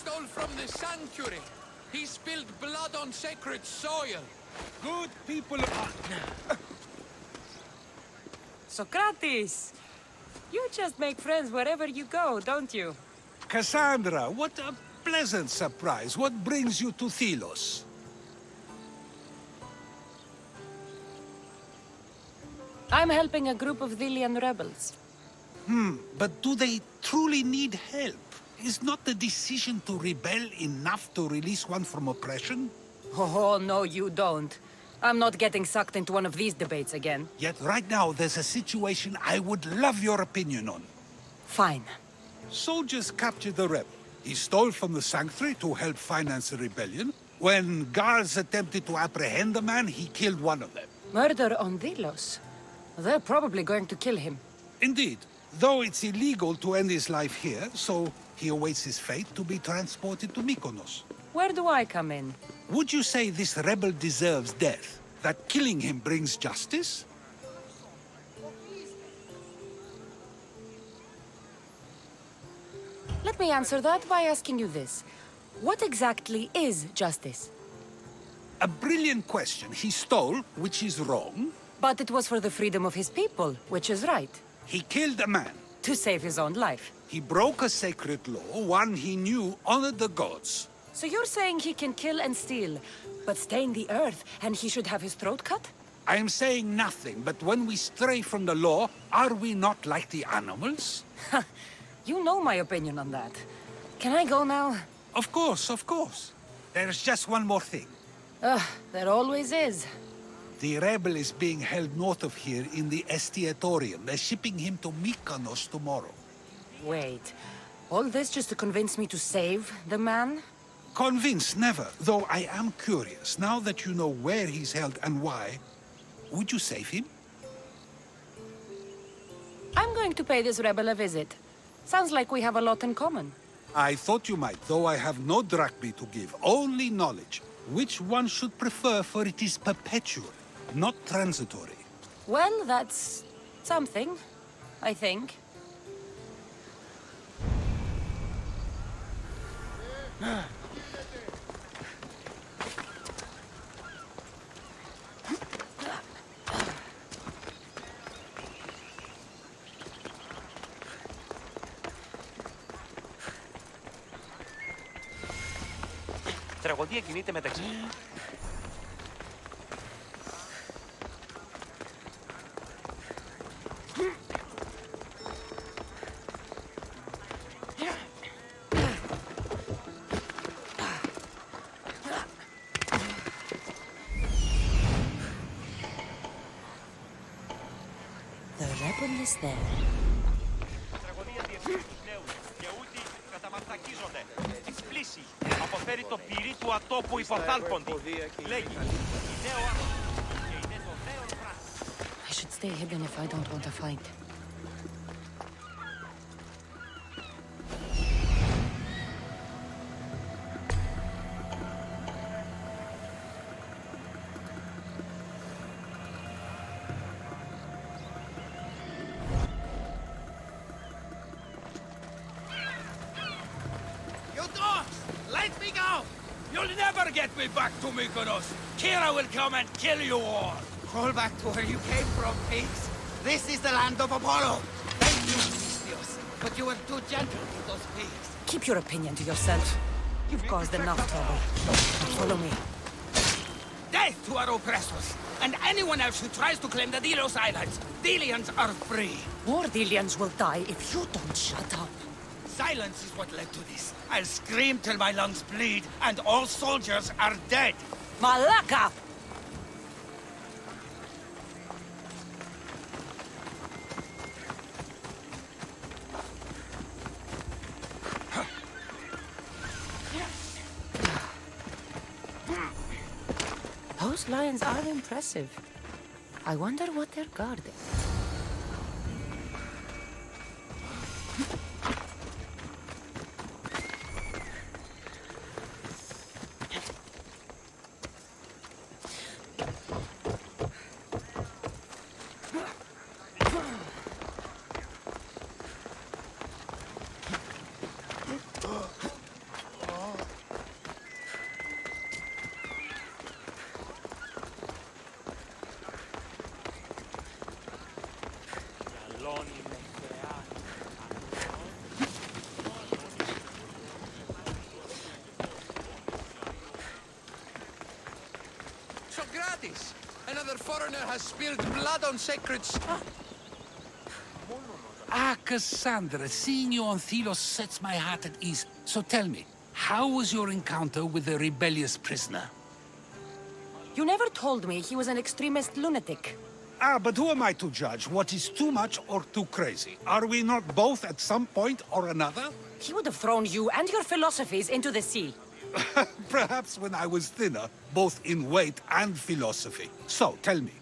stole from the sanctuary. He spilled blood on sacred soil. Good people are... Socrates! You just make friends wherever you go, don't you? Kassandra, what a pleasant surprise. What brings you to Thelos? I'm helping a group of Delian rebels. But do they truly need help? Is not the decision to rebel enough to release one from oppression? Oh, no, you don't. I'm not getting sucked into one of these debates again. Yet right now there's a situation I would love your opinion on. Fine. Soldiers captured the rebel. He stole from the sanctuary to help finance the rebellion. When guards attempted to apprehend the man, he killed one of them. Murder on Delos. They're probably going to kill him. Indeed, though it's illegal to end his life here, so he awaits his fate to be transported to Mykonos. Where do I come in? Would you say this rebel deserves death? That killing him brings justice? Let me answer that by asking you this. What exactly is justice? A brilliant question. He stole, which is wrong. But it was for the freedom of his people, which is right. He killed a man. To save his own life. He broke a sacred law, one he knew honored the gods. So you're saying he can kill and steal, but stain the earth, and he should have his throat cut? I am saying nothing, but when we stray from the law, are we not like the animals? You know my opinion on that. Can I go now? Of course, of course. There's just one more thing. There always is. The rebel is being held north of here in the Estiatorium. They're shipping him to Mykonos tomorrow. Wait, all this just to convince me to save the man? Convinced, never. Though I am curious, now that you know where he's held and why, would you save him? I'm going to pay this rebel a visit. Sounds like we have a lot in common. I thought you might, though I have no drachmae to give, only knowledge. Which one should prefer, for it is perpetual, not transitory. Well, that's something, I think. Τραγωδία κινείται μεταξύ. The rebel is there. Τραγωδία διευθύνει τους νέους και ούτοι καταμαρτακίζονται. Εκπλήσει. Αποφέρει το πυρί του ατόπου υποθάλποντη. Λέγει. Η νέο άνθρωπο και είναι το νέο φράση. I should stay hidden if I don't want to fight. You dogs! Let me go! You'll never get me back to Mykonos! Kira will come and kill you all! Crawl back to where you came from, pigs! This is the land of Apollo! Thank you, Alexios, but you were too gentle with those pigs. Keep your opinion to yourself. You've caused enough trouble. Now follow me. Death to our oppressors, and anyone else who tries to claim the Delos Islands! Delians are free! More Delians will die if you don't shut up. Silence is what led to this. I'll scream till my lungs bleed, and all soldiers are dead! Malaka! Those lions are impressive. I wonder what they're guarding. justice. Another foreigner has spilled blood on sacred... Kassandra, seeing you on Thelos sets my heart at ease. So tell me, how was your encounter with the rebellious prisoner? You never told me he was an extremist lunatic. But who am I to judge what is too much or too crazy? Are we not both at some point or another? He would have thrown you and your philosophies into the sea. Perhaps when I was thinner, both in weight and philosophy. So, tell me,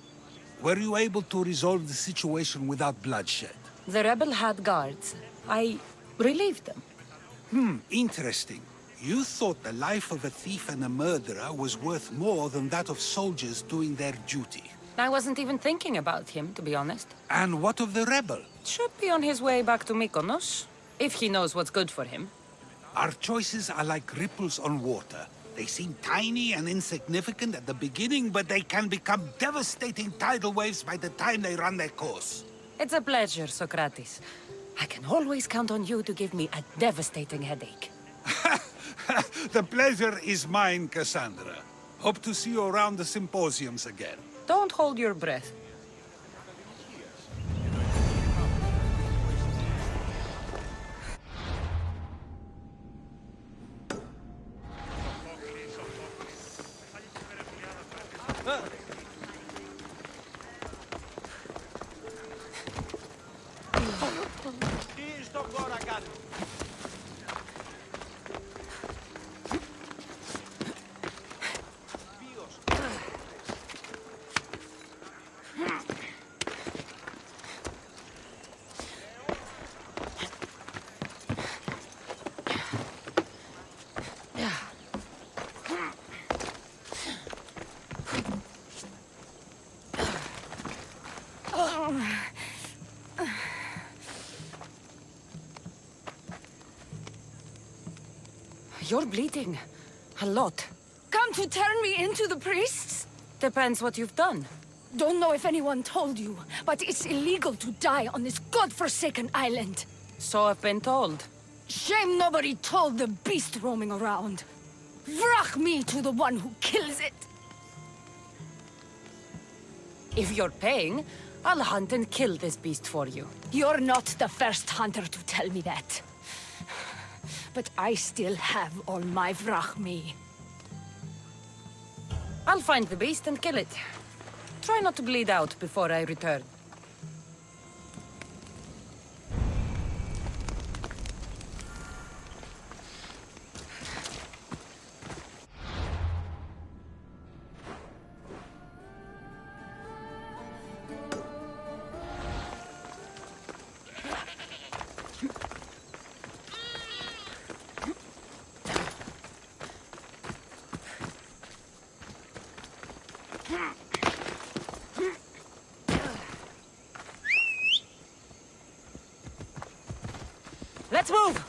were you able to resolve the situation without bloodshed? The rebel had guards. I relieved them. Interesting. You thought the life of a thief and a murderer was worth more than that of soldiers doing their duty. I wasn't even thinking about him, to be honest. And what of the rebel? Should be on his way back to Mykonos, if he knows what's good for him. Our choices are like ripples on water. They seem tiny and insignificant at the beginning, but they can become devastating tidal waves by the time they run their course. It's a pleasure, Socrates. I can always count on you to give me a devastating headache. The pleasure is mine, Kassandra. Hope to see you around the symposiums again. Don't hold your breath. Τι στον κόρα κάνει. You're bleeding. A lot. Come to turn me into the priests? Depends what you've done. Don't know if anyone told you, but it's illegal to die on this godforsaken island. So I've been told. Shame nobody told the beast roaming around. Vrach me to the one who kills it. If you're paying, I'll hunt and kill this beast for you. You're not the first hunter to tell me that. But I still have all my vrach me. I'll find the beast and kill it. Try not to bleed out before I return. Let's move!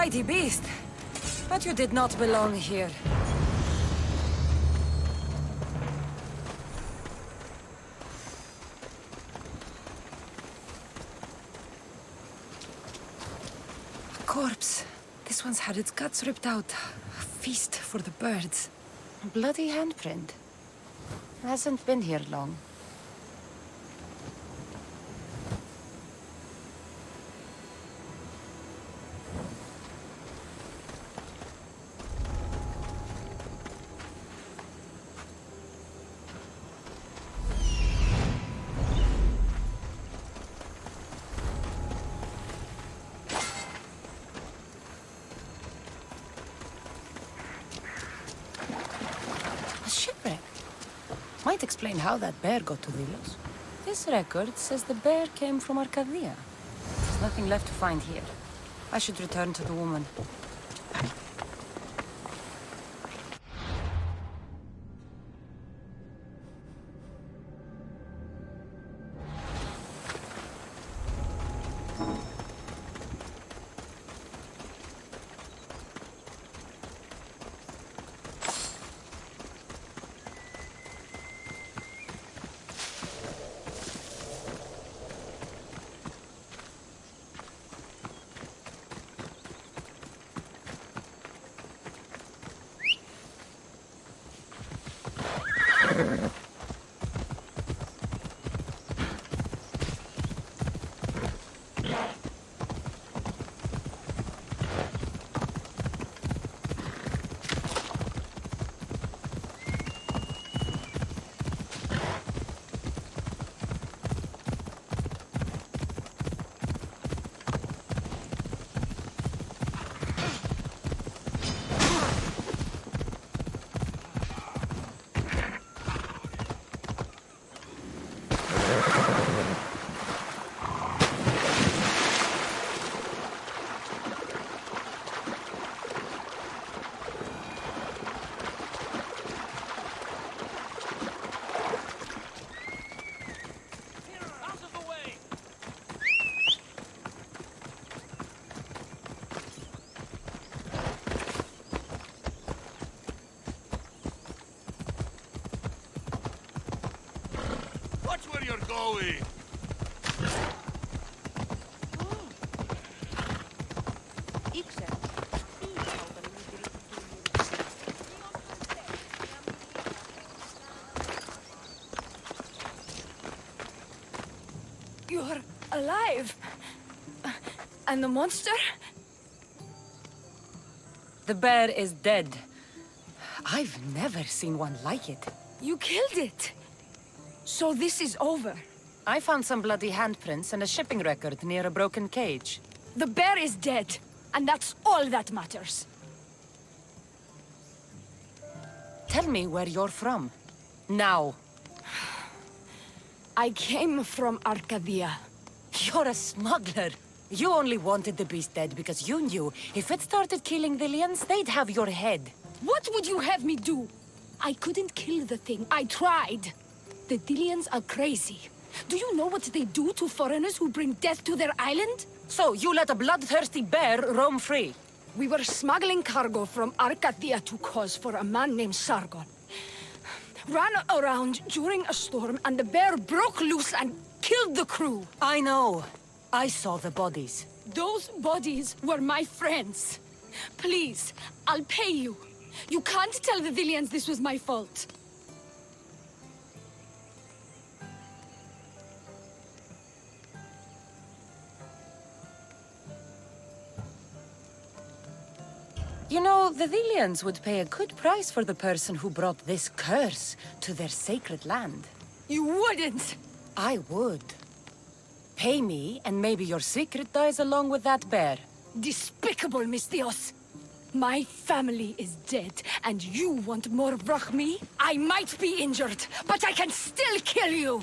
mighty beast. But you did not belong here. A corpse. This one's had its guts ripped out. A feast for the birds. A bloody handprint. Hasn't been here long. A shipwreck. Might explain how that bear got to Delos. This record says the bear came from Arcadia. There's nothing left to find here. I should return to the woman. Going. You're alive! And the monster? The bear is dead. I've never seen one like it. You killed it! So this is over. I found some bloody handprints and a shipping record near a broken cage. The bear is dead, and that's all that matters. Tell me where you're from. Now. I came from Arcadia. You're a smuggler. You only wanted the beast dead because you knew if it started killing Villians, they'd have your head. What would you have me do? I couldn't kill the thing. I tried. The Dillians are crazy. Do you know what they do to foreigners who bring death to their island? So, you let a bloodthirsty bear roam free? We were smuggling cargo from Arcadia to Kos for a man named Sargon. Ran around during a storm and the bear broke loose and killed the crew. I know. I saw the bodies. Those bodies were my friends. Please, I'll pay you. You can't tell the Villians this was my fault. You know, the Villians would pay a good price for the person who brought this curse to their sacred land. You wouldn't! I would. Pay me, and maybe your secret dies along with that bear. Despicable, Misthios! My family is dead, and you want more Brachmi? I might be injured, but I can still kill you!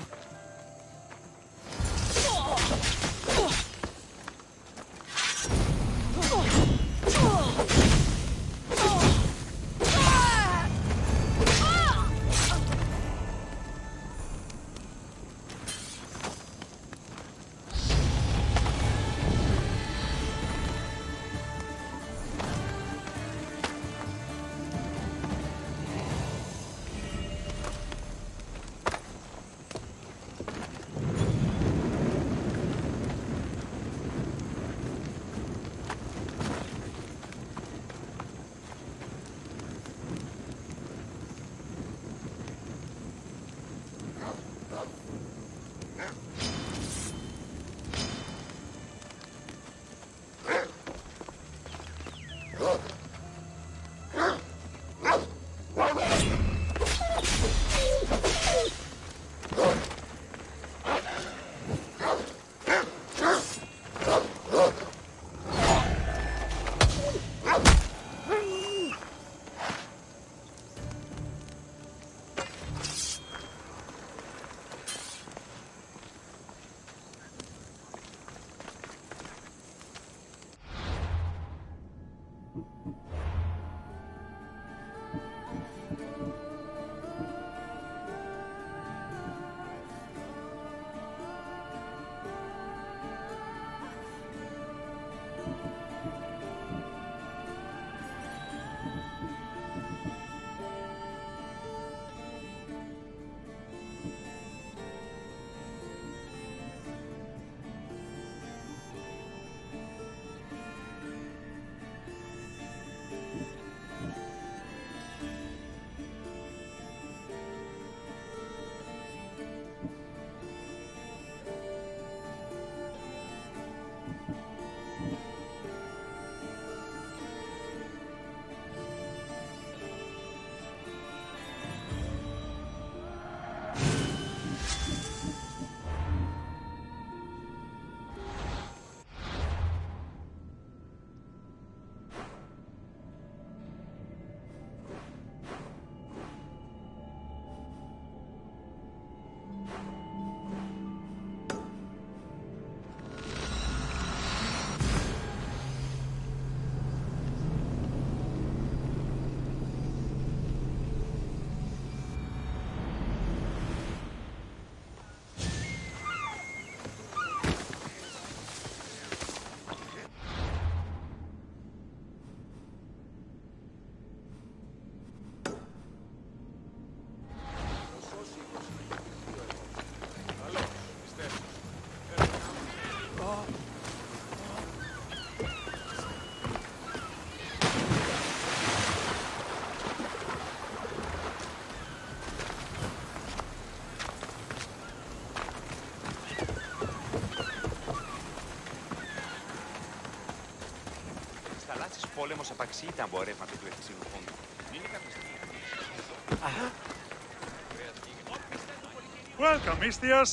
Θαλάσσης πόλεμος απαξιεί τα εμπορεύματα του Ευθυσίνου Πόντου. Είναι κάποια στιγμή. Welcome, Istias.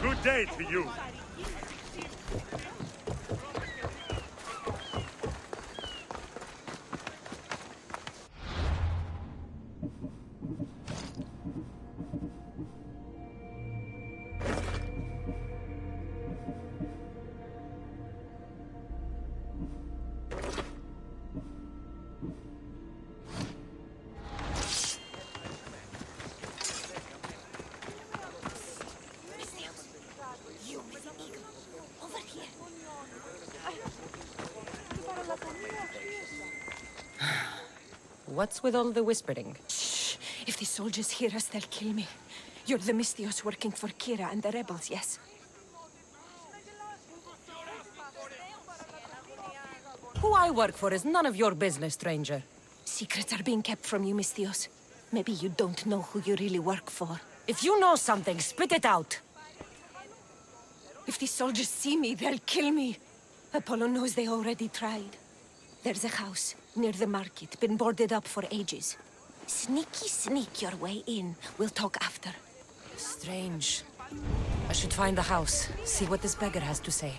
Good day to you. What's with all the whispering? Shh! If the soldiers hear us, they'll kill me. You're the Mystios working for Kira and the rebels, yes? Who I work for is none of your business, stranger. Secrets are being kept from you, Mystios. Maybe you don't know who you really work for. If you know something, spit it out. If the soldiers see me, they'll kill me. Apollo knows they already tried. There's a house near the market, been boarded up for ages. Sneak your way in. We'll talk after. Strange. I should find the house, see what this beggar has to say.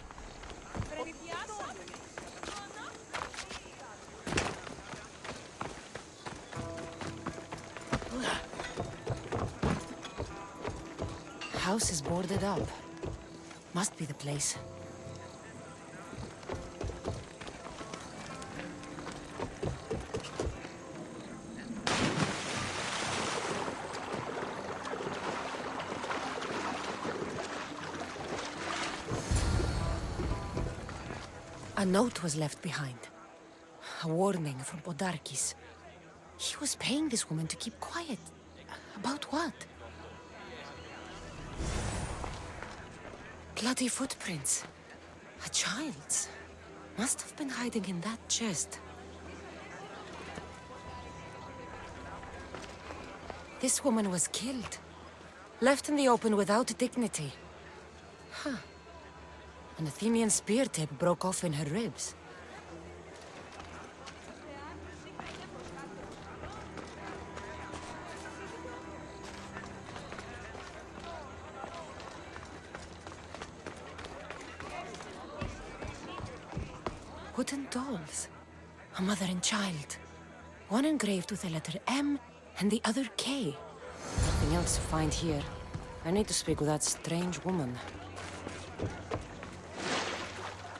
House is boarded up. Must be the place. A note was left behind. A warning from Podarkis. He was paying this woman to keep quiet. About what? Bloody footprints. A child's. Must have been hiding in that chest. This woman was killed. Left in the open without dignity. Huh. An Athenian spear tip broke off in her ribs. Wooden dolls. A mother and child. One engraved with the letter M and the other K. Nothing else to find here. I need to speak with that strange woman.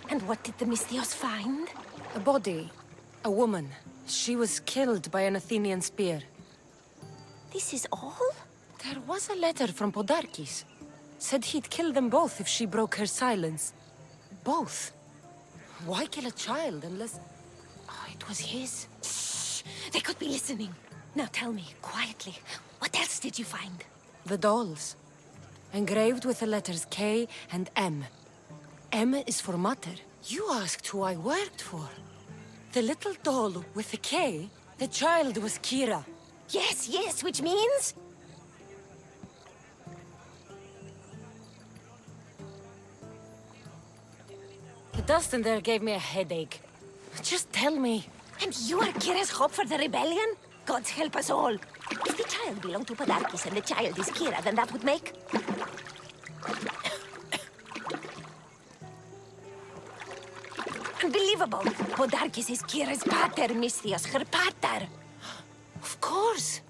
And what did the Mythios find? A body. A woman. She was killed by an Athenian spear. This is all? There was a letter from Podarkis. Said he'd kill them both if she broke her silence. Both. Why kill a child unless... Oh, it was his. Shh! They could be listening. Now tell me, quietly, what else did you find? The dolls. Engraved with the letters K and M. M is for mother. You asked who I worked for. The little doll with the K, the child was Kira. Yes, yes, which means? The dust in there gave me a headache. Just tell me. And you are Kira's hope for the rebellion? God help us all. If the child belonged to Podarkis and the child is Kira, then that would make... Unbelievable! Podarkis is Kira's pater, Mythios, her pater. Of course.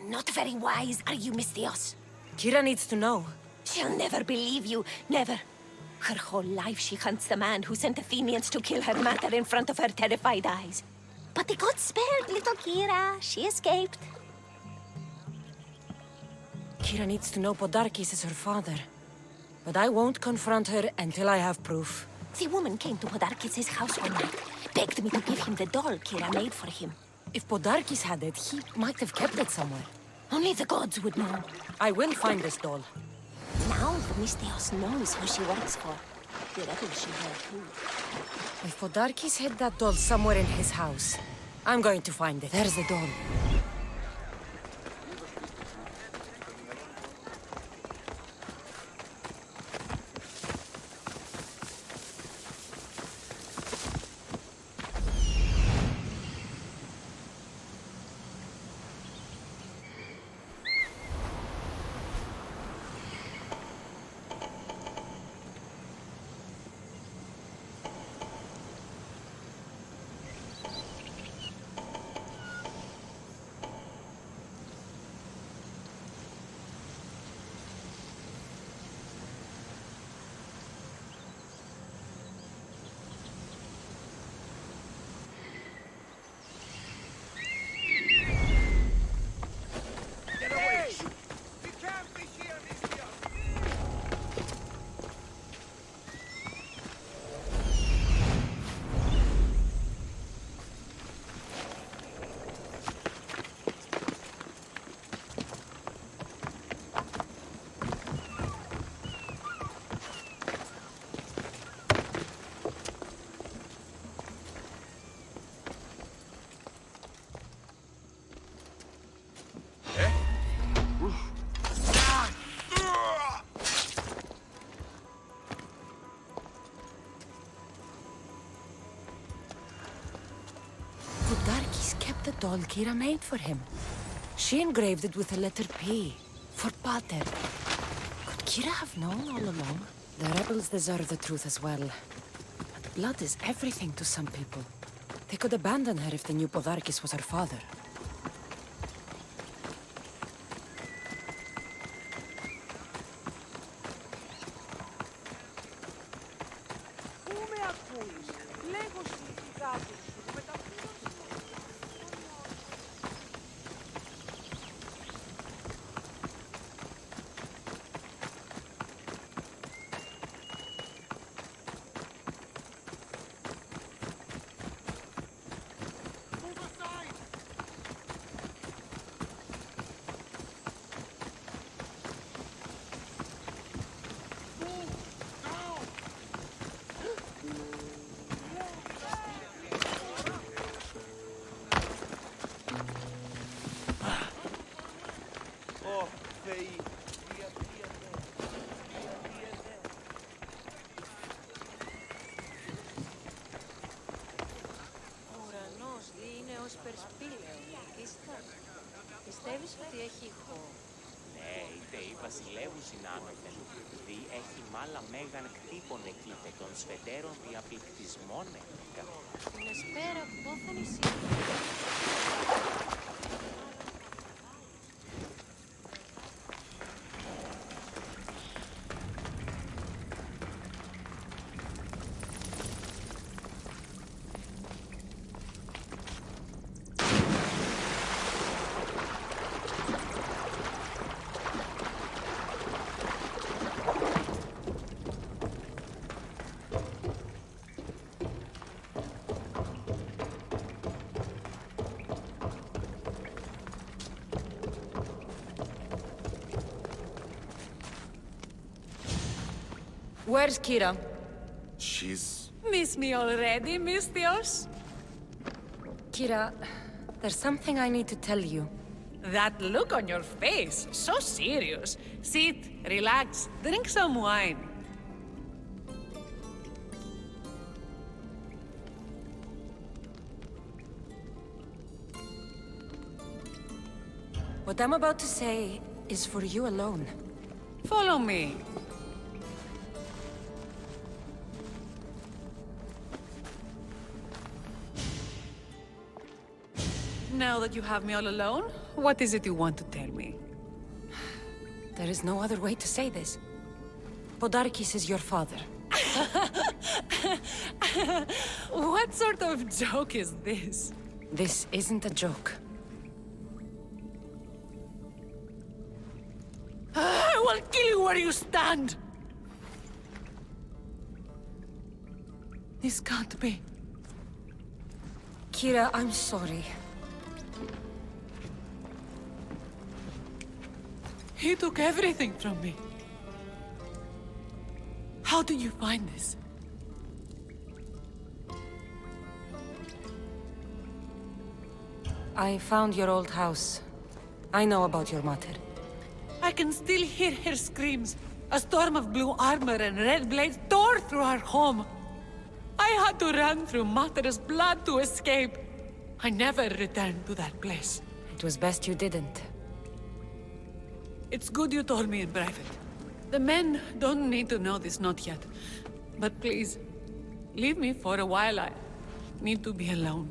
Not very wise, are you, Mythios? Kira needs to know. She'll never believe you, never. Her whole life she hunts the man who sent Athenians to kill her mater in front of her terrified eyes. But the gods spared little Kira. She escaped. Kira needs to know Podarkis is her father. But I won't confront her until I have proof. The woman came to Podarkis' house one night, begged me to give him the doll Kira made for him. If Podarkis had it, he might have kept it somewhere. Only the gods would know. I will find this doll. Now the Mythios knows who she works for. Wherever she went to. If Podarkis hid that doll somewhere in his house, I'm going to find it. There's the doll. Podarkis kept the doll Kira made for him. She engraved it with the letter P, for pater. Could Kira have known all along? The rebels deserve the truth as well. But blood is everything to some people. They could abandon her if they knew Podarkis was her father. Πιστεύεις ότι έχει ηχό? Ναι, είτε η βασιλεύου συνάνωθεν, δι έχει μάλα μέγαν κτύπων εκείπε των σφεντέρων διαπληκτισμών έκλικα. Την εσπέρα πόθεν εσύ. Where's Kira? She's... Miss me already, Mystios? Kira, there's something I need to tell you. That look on your face, so serious. Sit, relax, drink some wine. What I'm about to say is for you alone. Follow me. Now that you have me all alone, what is it you want to tell me? There is no other way to say this. Podarkis is your father. What sort of joke is this? This isn't a joke. I will kill you where you stand! This can't be. Kira, I'm sorry. He took everything from me. How did you find this? I found your old house. I know about your mother. I can still hear her screams. A storm of blue armor and red blades tore through our home. I had to run through Mater's blood to escape. I never returned to that place. It was best you didn't. It's good you told me in private. The men don't need to know this, not yet. But please, leave me for a while. I need to be alone.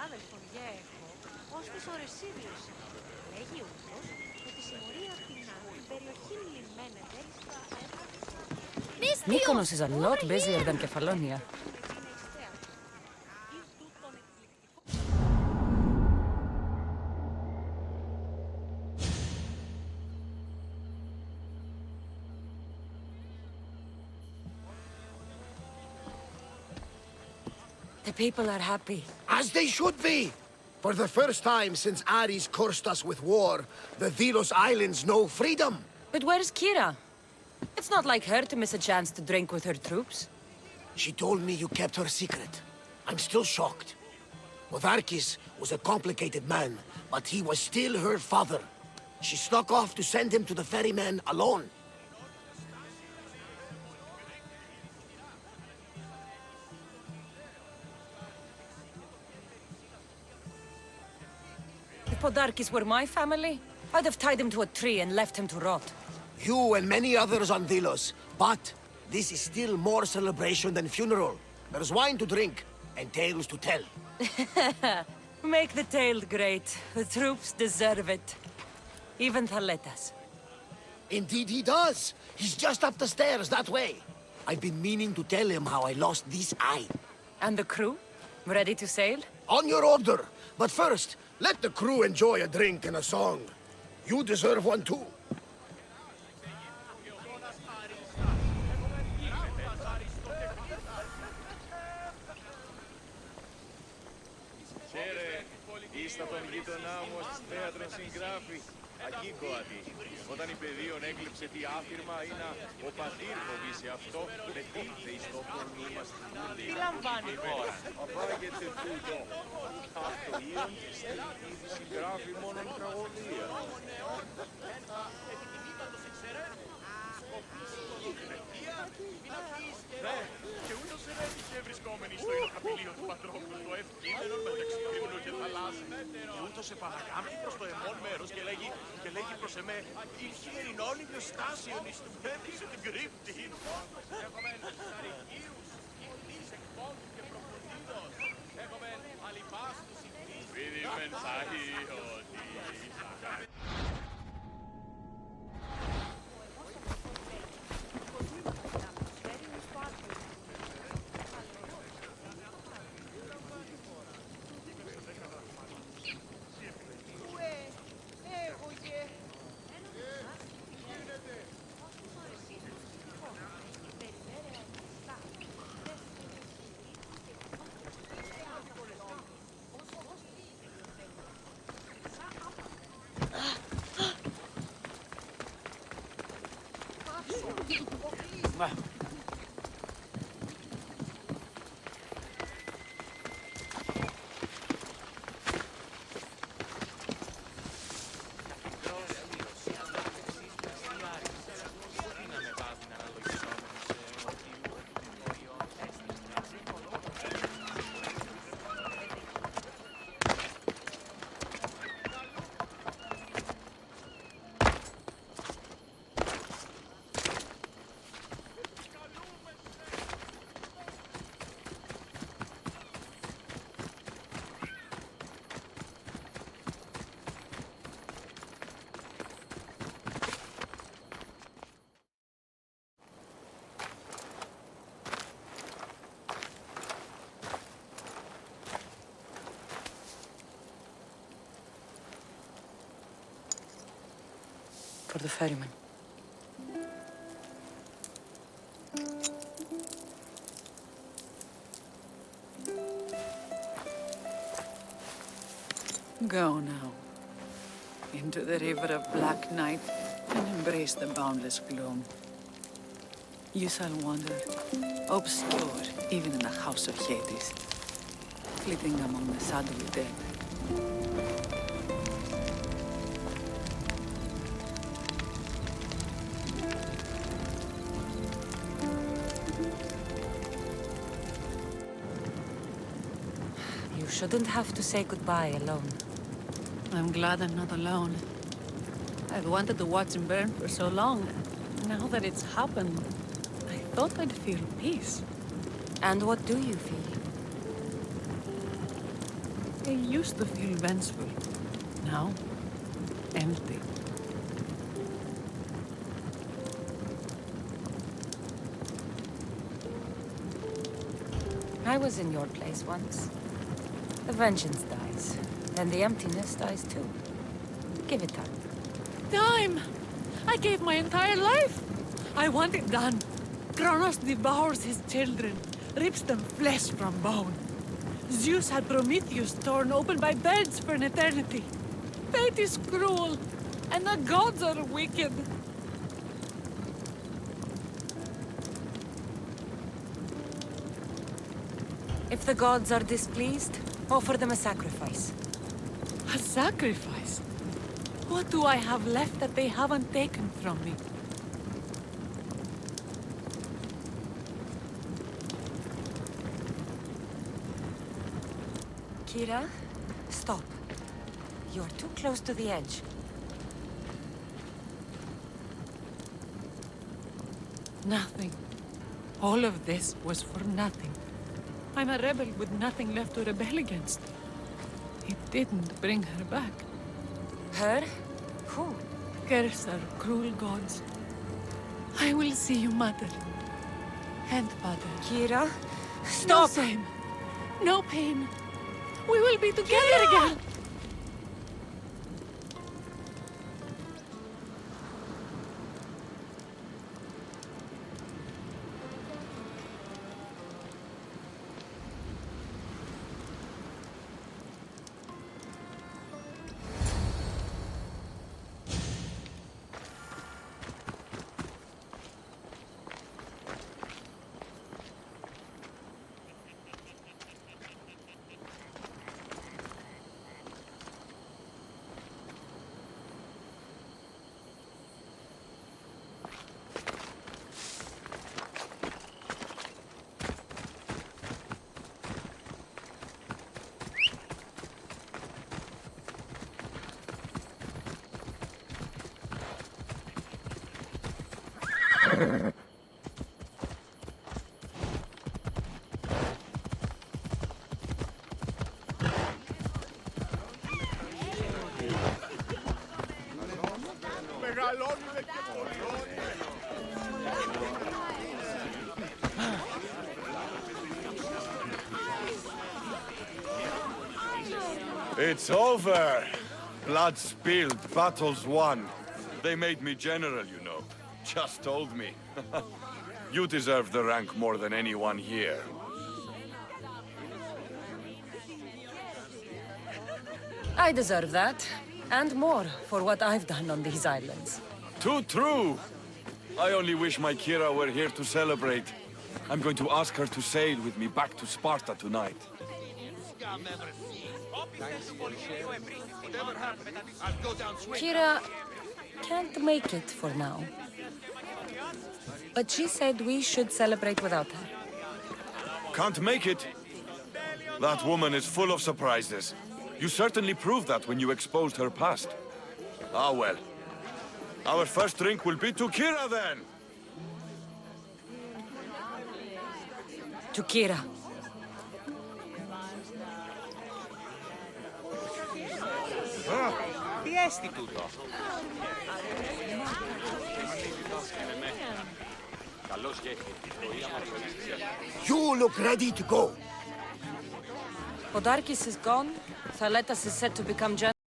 συνάδελφον έχω, ως της Ορεσίβιος. Λέγει ούτως ότι συμμορεί Αθηνά την περιοχή λιμένεται στα... Mykonos is a lot busier than Kefalonia. The people are happy. As they should be! For the first time since Ares cursed us with war, the Delos Islands know freedom! But where's Kira? It's not like her to miss a chance to drink with her troops. She told me you kept her secret. I'm still shocked. Otharkis was a complicated man, but he was still her father. She snuck off to send him to the ferryman alone. If Podarkis were my family, I'd have tied him to a tree and left him to rot. You and many others on Delos, but this is still more celebration than funeral. There's wine to drink and tales to tell. Make the tale great. The troops deserve it. Even Thaletas. Indeed he does. He's just up the stairs that way. I've been meaning to tell him how I lost this eye. And the crew? Ready to sail? On your order. But first, let the crew enjoy a drink and a song. You deserve one too. Ήστα τον γείτονά μου ως θέατρο συγγράφει. Ακίκοατη. Όταν η παιδίον έκλειψε τι άφηρμα είναι ο πατήρ φοβήσει αυτό με τύχε εις το κορμί μας την κούρδη. Τι λαμβάνει χώρα. Απάγεται τούτο. Αυτό ήον ήδη συγγράφει μόνον τραγωδία. Ναι, και ούτως έτυχε βρισκόμενοι στο υλοκαπηλείο του Πατρόκλου το ευκείμενο μεταξύ ύμνου και θαλάσσης. Και ούτως επανακάμπτει προς το εμόν μέρος και λέγει προς εμέ «Η χειρινόν ηλιοστάσιον εις του πέτυσε την κρύπτη». Έχομεν αρικίους, ηχθείς εκπόντου και προποντίδος. Έχομεν αλιπάστους ηχθείς. Βίδη μεν σahí ότι... For the ferryman. Go now, into the river of black night, and embrace the boundless gloom. You shall wander, obscure even in the house of Hades, flitting among the shadowy dead. You shouldn't have to say goodbye alone. I'm glad I'm not alone. I've wanted to watch him burn for so long. Now that it's happened, I thought I'd feel peace. And what do you feel? I used to feel vengeful. Now, empty. I was in your place once. The vengeance dies, then the emptiness dies too. Give it time. Time! I gave my entire life! I want it done. Kronos devours his children, rips them flesh from bone. Zeus had Prometheus torn open by birds for an eternity. Fate is cruel, and the gods are wicked. If the gods are displeased, offer them a sacrifice. A sacrifice? What do I have left that they haven't taken from me? Kira, stop. You're too close to the edge. Nothing. All of this was for nothing. I'm a rebel with nothing left to rebel against. It didn't bring her back. Her? Who? Curse are cruel gods. I will see you, mother. And father. Kira, No stop! shame. No pain. We will be together again. It's over. Blood spilled, battles won. They made me general, you know. Just told me. You deserve the rank more than anyone here. I deserve that. And more for what I've done on these islands. Too true. I only wish my Kira were here to celebrate. I'm going to ask her to sail with me back to Sparta tonight. Kira can't make it for now. But she said we should celebrate without her. Can't make it? That woman is full of surprises. You certainly proved that when you exposed her past. Ah well. Our first drink will be to Kira then! To Kira. Τι έστι τούτο. Καλώς γέφυρο. You look ready to go. Podarkis is gone. Thaletas is set to become general.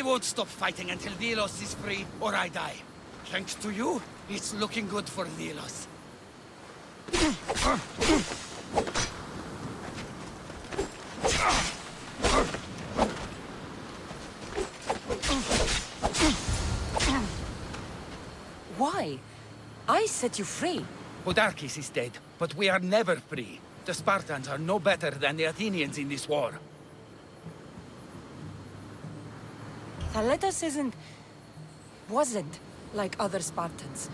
I won't stop fighting until Delos is free, or I die. Thanks to you, it's looking good for Delos. Why? I set you free. Podarkes is dead, but we are never free. The Spartans are no better than the Athenians in this war. Thaletas wasn't like other Spartans.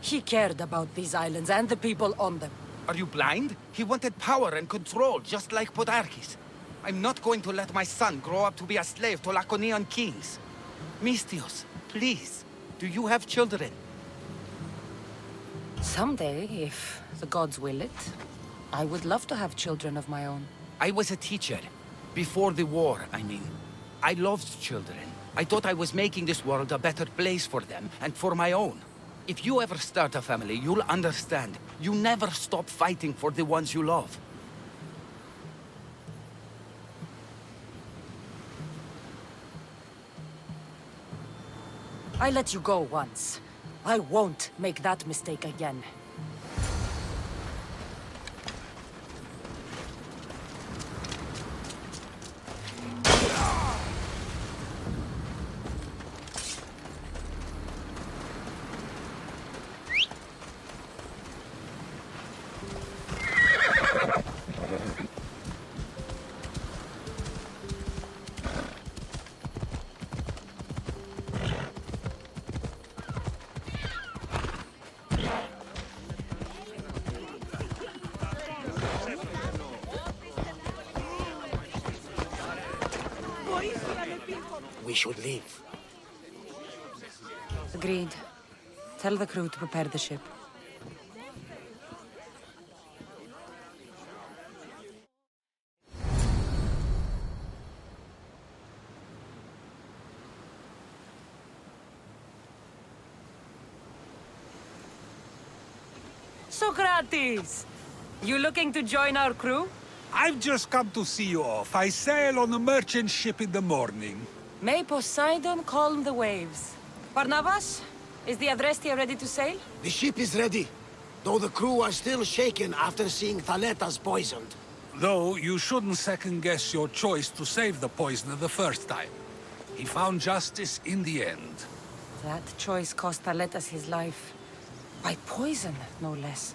He cared about these islands and the people on them. Are you blind? He wanted power and control, just like Podarkes. I'm not going to let my son grow up to be a slave to Laconian kings. Misthios, please, do you have children? Someday, if the gods will it, I would love to have children of my own. I was a teacher. Before the war, I mean. I loved children. I thought I was making this world a better place for them, and for my own. If you ever start a family, you'll understand. You never stop fighting for the ones you love. I let you go once. I won't make that mistake again. We should leave. Agreed. Tell the crew to prepare the ship. Socrates! You looking to join our crew? I've just come to see you off. I sail on a merchant ship in the morning. May Poseidon calm the waves. Barnabas, is the Adrestia ready to sail? The ship is ready, though the crew are still shaken after seeing Thaletas poisoned. Though you shouldn't second-guess your choice to save the poisoner the first time. He found justice in the end. That choice cost Thaletas his life. By poison, no less.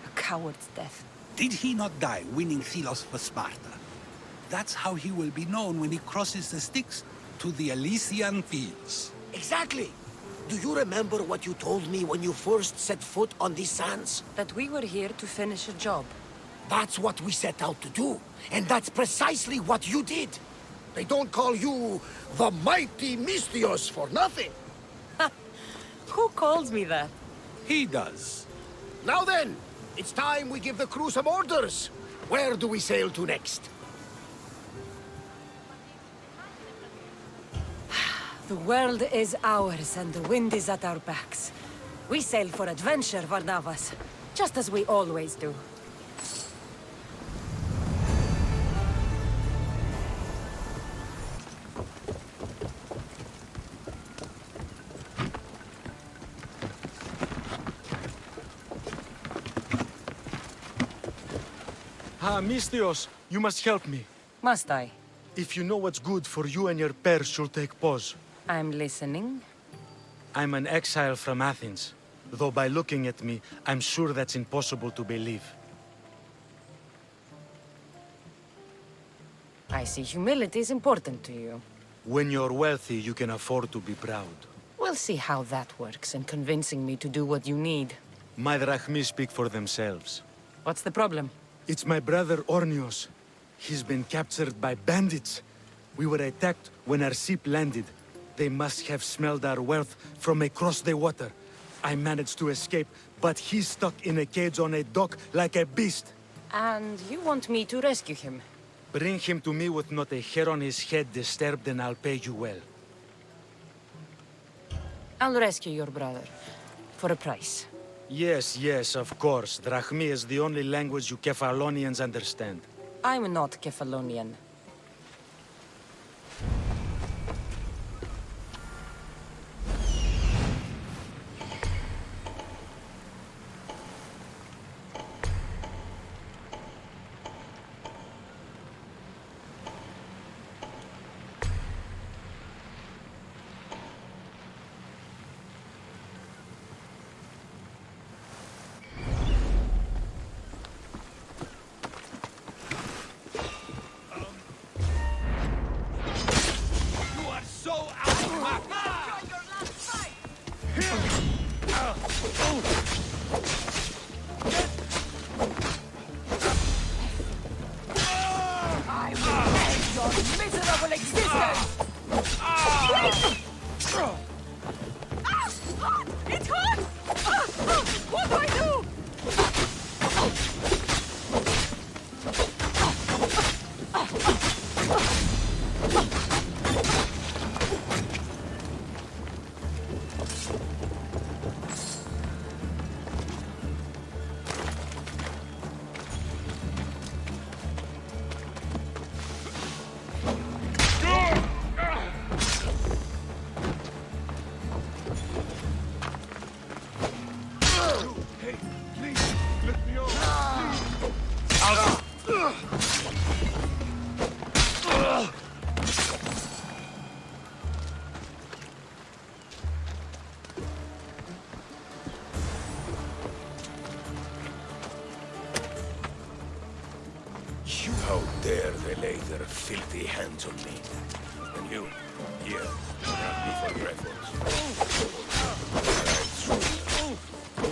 A coward's death. Did he not die winning Thelos for Sparta? That's how he will be known when he crosses the Styx to the Elysian fields. Exactly! Do you remember what you told me when you first set foot on these sands? That we were here to finish a job. That's what we set out to do, and that's precisely what you did. They don't call you the mighty Misthios for nothing. Who calls me that? He does. Now then, it's time we give the crew some orders. Where do we sail to next? The world is ours and the wind is at our backs. We sail for adventure, Varnavas, just as we always do. Misthios, you must help me. Must I? If you know what's good for you and your pairs, you'll take pause. I'm listening. I'm an exile from Athens. Though by looking at me, I'm sure that's impossible to believe. I see humility is important to you. When you're wealthy, you can afford to be proud. We'll see how that works in convincing me to do what you need. My drachmi speak for themselves. What's the problem? It's my brother Ornios. He's been captured by bandits. We were attacked when our ship landed. They must have smelled our wealth from across the water. I managed to escape, but he's stuck in a cage on a dock like a beast. And you want me to rescue him? Bring him to me with not a hair on his head disturbed and I'll pay you well. I'll rescue your brother. For a price. Yes, of course. Drachmi is the only language you Kephalonians How dare they lay their filthy hands on me? And you, here, grab me for reference.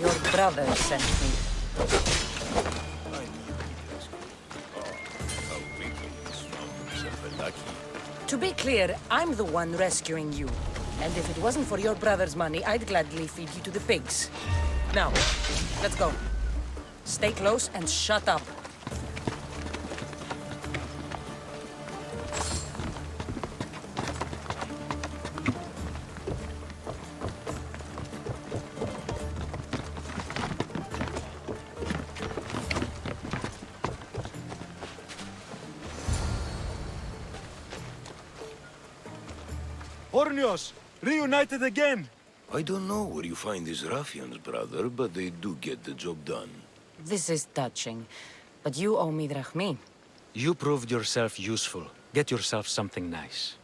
Your brother sent me. I knew he'd rescue me. Oh, how quickly he's found himself a lucky. To be clear, I'm the one rescuing you. And if it wasn't for your brother's money, I'd gladly feed you to the pigs. Now, let's go. Stay close and shut up. Ornios! Reunited again! I don't know where you find these ruffians, brother, but they do get the job done. This is touching. But you owe me drachmi. You proved yourself useful. Get yourself something nice.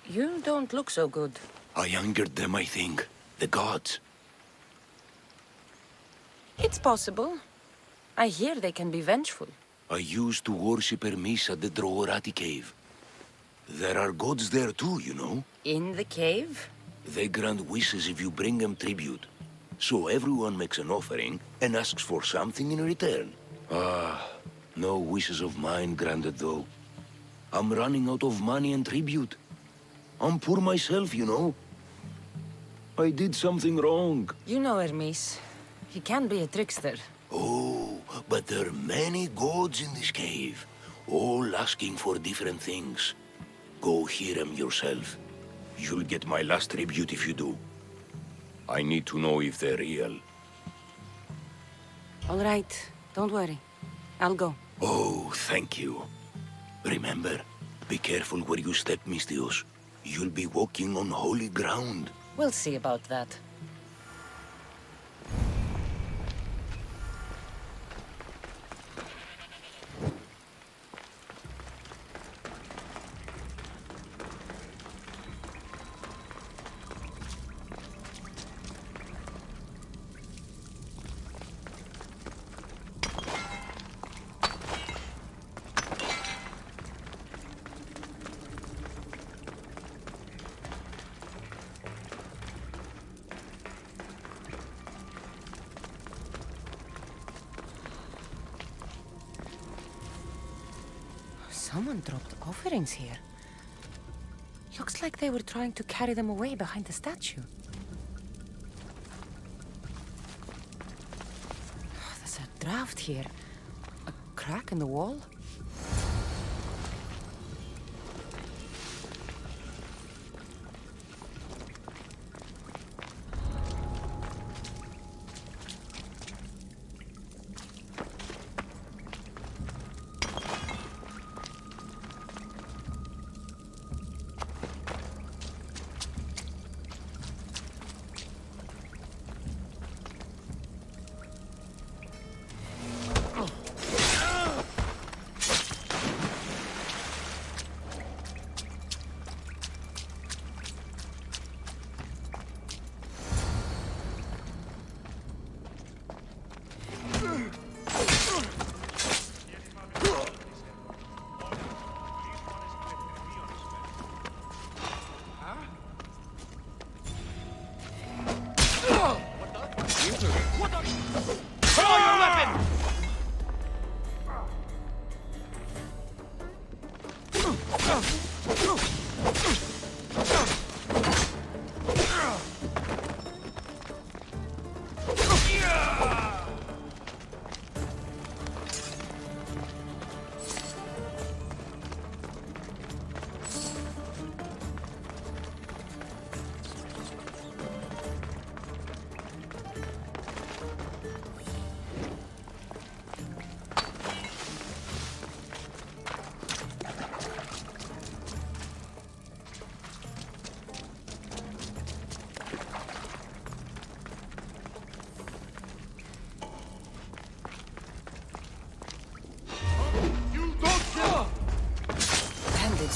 You don't look so good. I angered them, I think. The gods. It's possible. I hear they can be vengeful. I used to worship Hermes at the Droorati cave. There are gods there too, you know. In the cave? They grant wishes if you bring them tribute. So everyone makes an offering and asks for something in return. Ah, no wishes of mine granted though. I'm running out of money and tribute. I'm poor myself, you know. I did something wrong. You know Hermes. He can be a trickster. Oh, but there are many gods in this cave, all asking for different things. Go hear them yourself. You'll get my last tribute if you do. I need to know if they're real. All right. Don't worry. I'll go. Oh, thank you. Remember, be careful where you step, Mystios. You'll be walking on holy ground. We'll see about that. Someone dropped offerings here. Looks like they were trying to carry them away behind the statue. There's a draft here. A crack in the wall.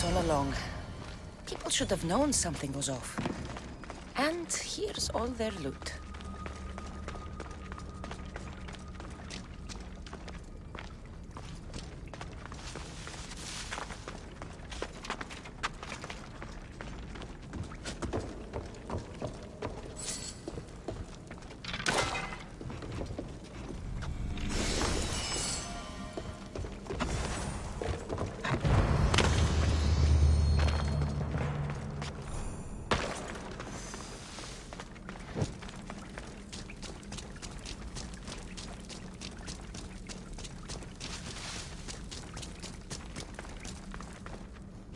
All along. People should have known something was off. And here's all their loot.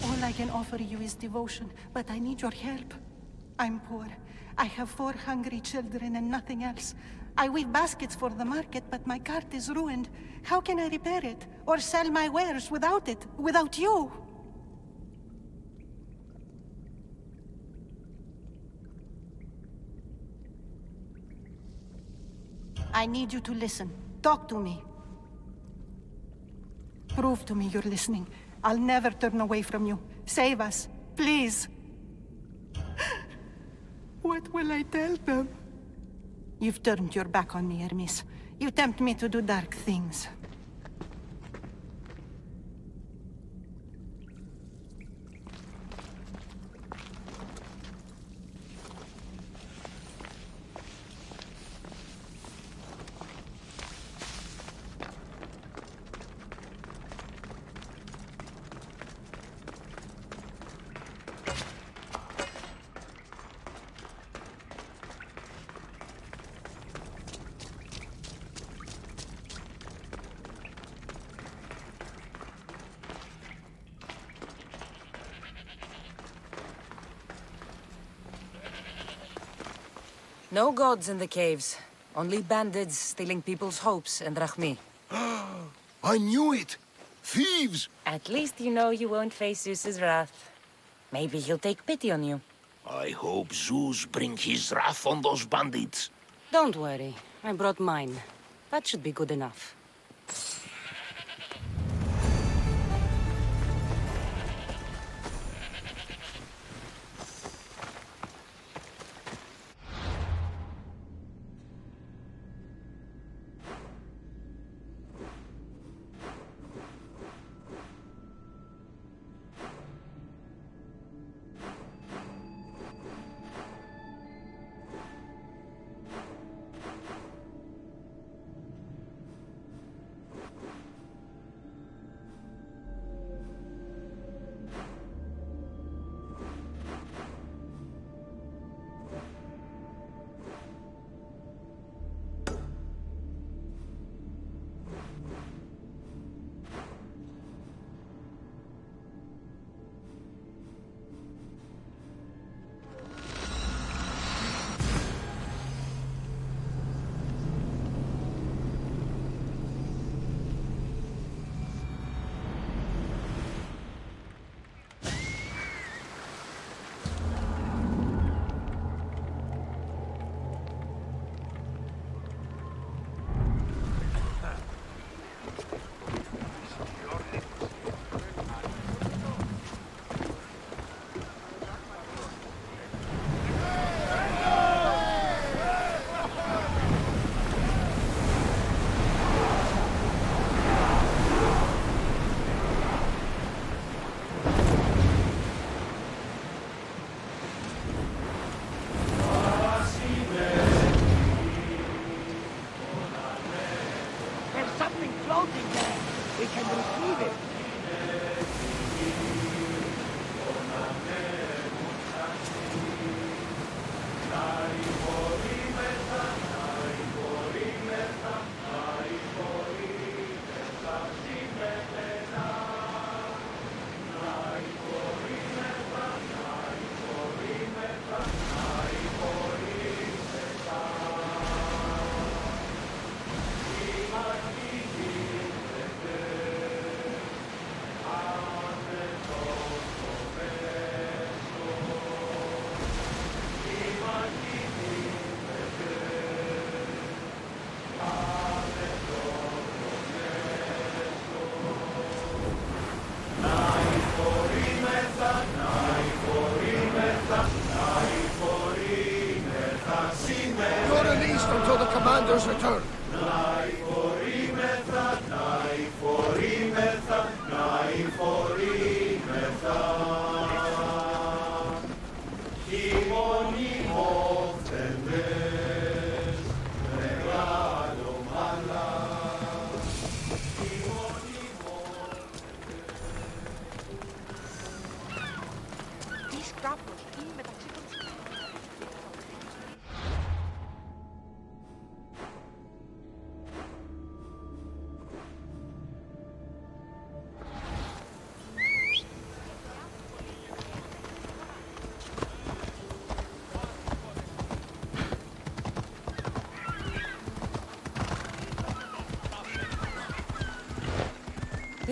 All I can offer you is devotion, but I need your help. I'm poor. I have 4 hungry children and nothing else. I weave baskets for the market, but my cart is ruined. How can I repair it? Or sell my wares without it? Without you? I need you to listen. Talk to me. Prove to me you're listening. I'll never turn away from you. Save us, please. What will I tell them? You've turned your back on me, Hermes. You tempt me to do dark things. No gods in the caves. Only bandits stealing people's hopes and drachmi. I knew it! Thieves! At least you know you won't face Zeus's wrath. Maybe he'll take pity on you. I hope Zeus bring his wrath on those bandits. Don't worry. I brought mine. That should be good enough. commander's return. Της κράπτος είναι μεταξύ των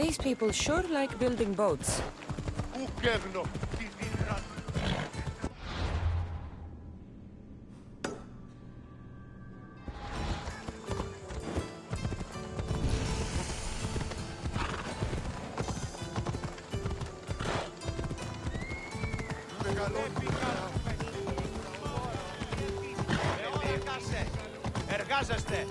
These people sure like building boats. Εργάζεστε!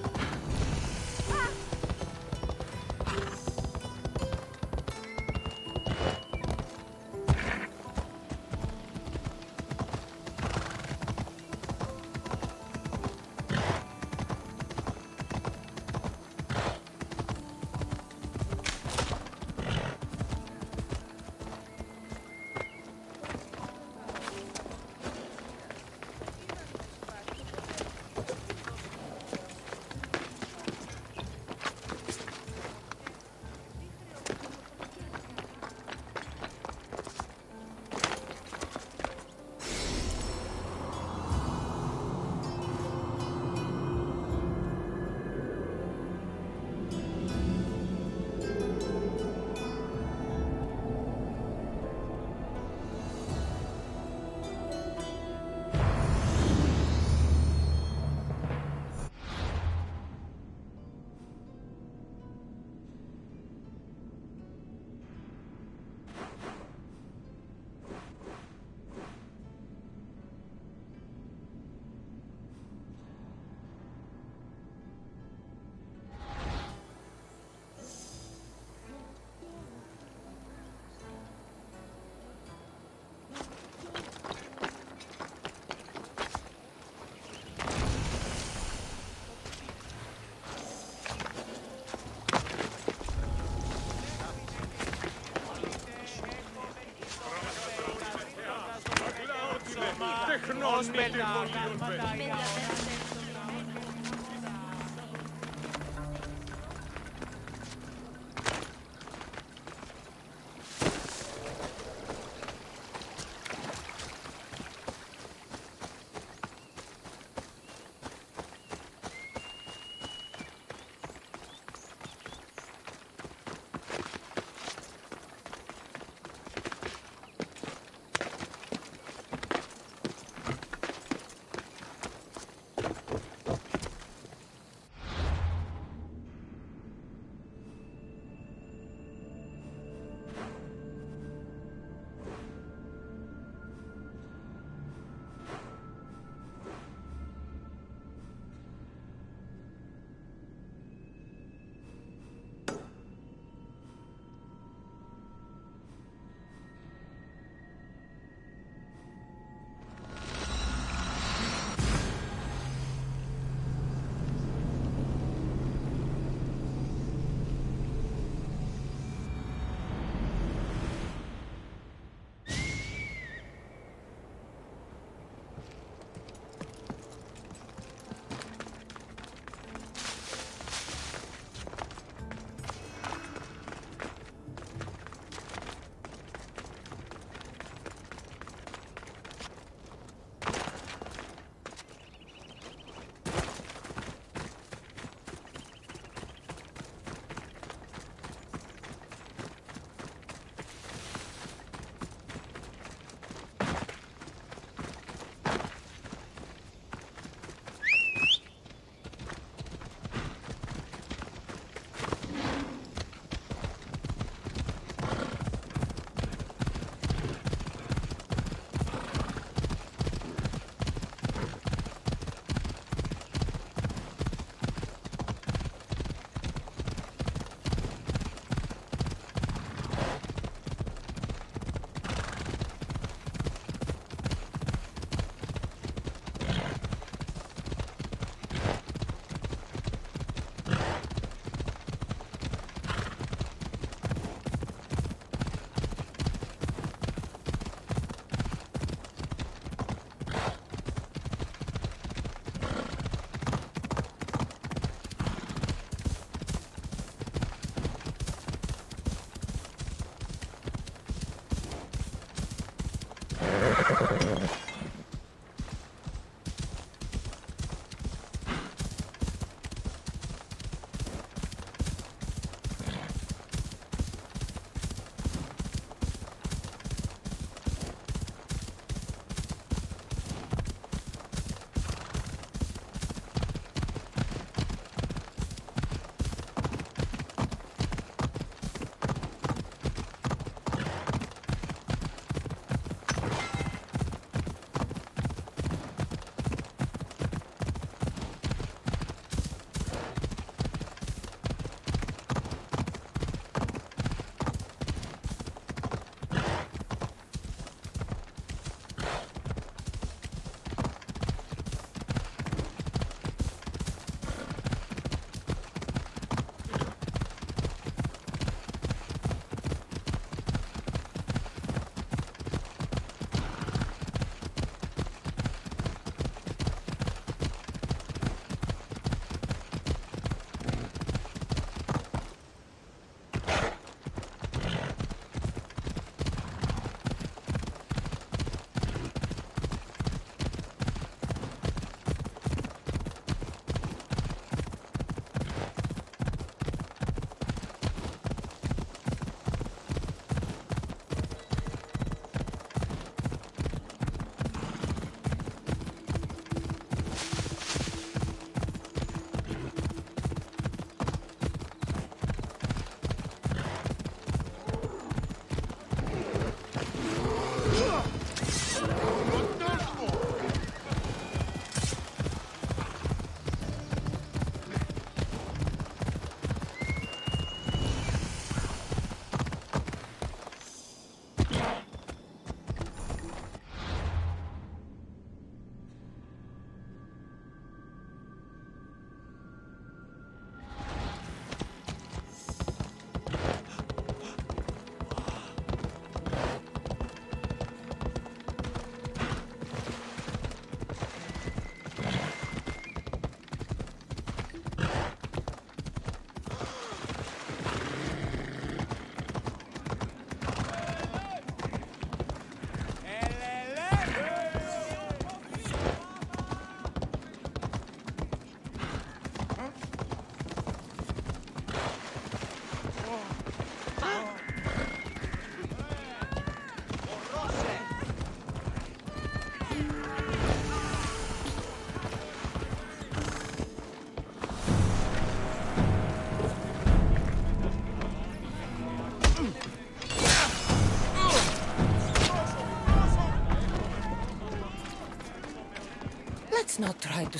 Let's not try to...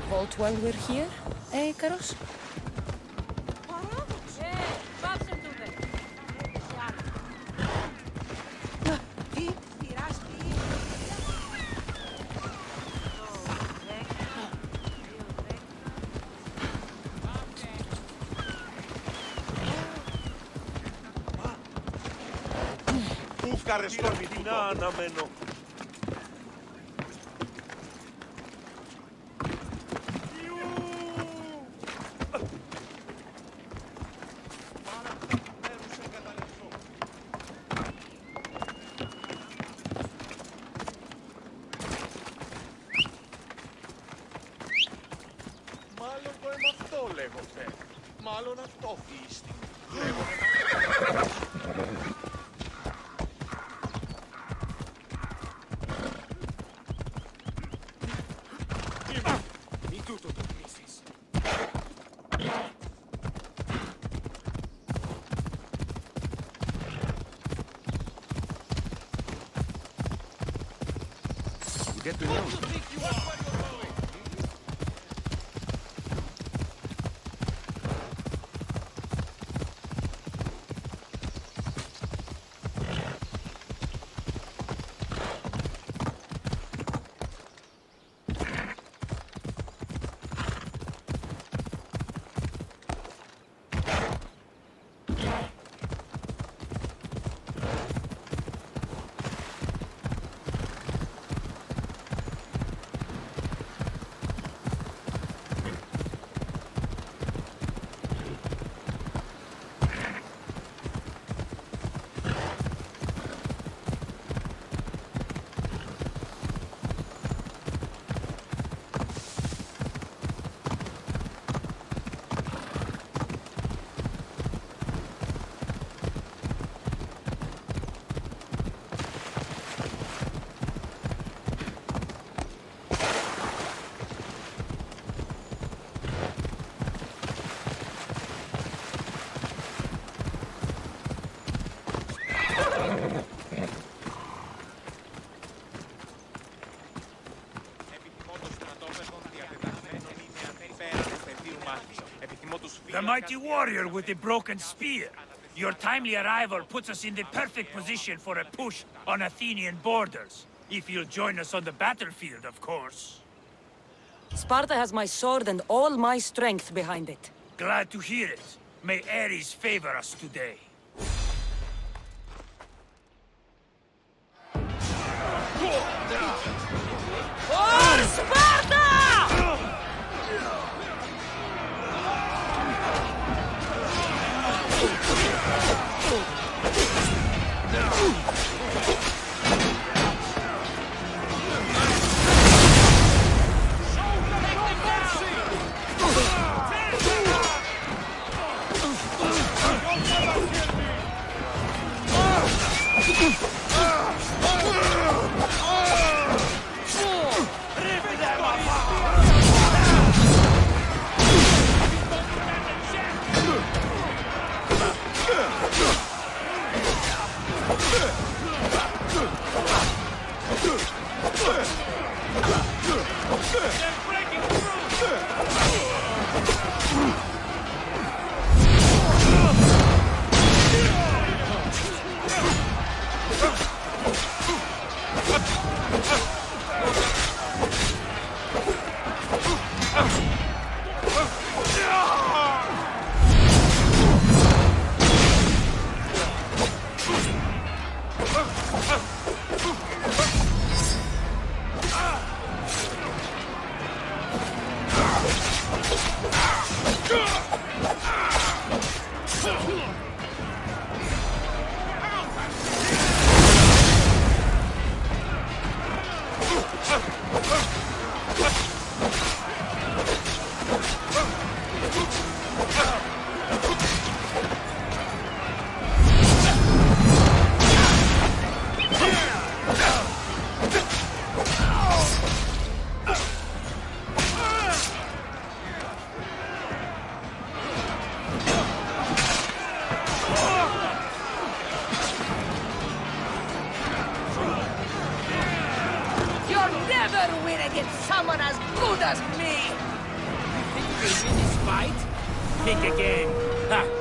Revolt while we're here, eh, Karos? Ευχαριστώ, τι να αναμένω. Μάλλον το αίμα αυτό λέγονται. Μάλλον αυτό φύστη. Get to know. The mighty warrior with the broken spear. Your timely arrival puts us in the perfect position for a push on Athenian borders. If you'll join us on the battlefield, of course. Sparta has my sword and all my strength behind it. Glad to hear it. May Ares favor us today. For Sparta! Someone as good as me! You think you will win this fight? Think again. Ha!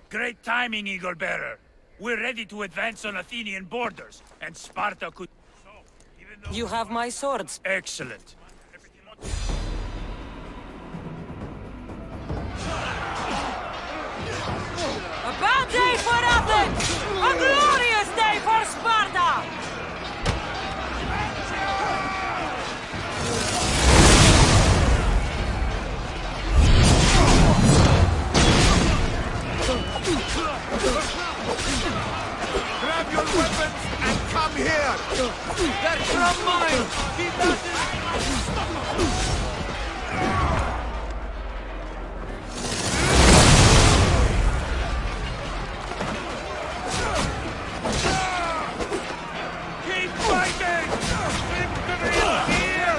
Great timing, Eagle Bearer. We're ready to advance on Athenian borders, and Sparta could... You have my swords. Excellent. A bad day for Athens! A glorious day for Sparta! Grab your weapons and come here! They're from mine! Keep that Keep fighting! Victory is here!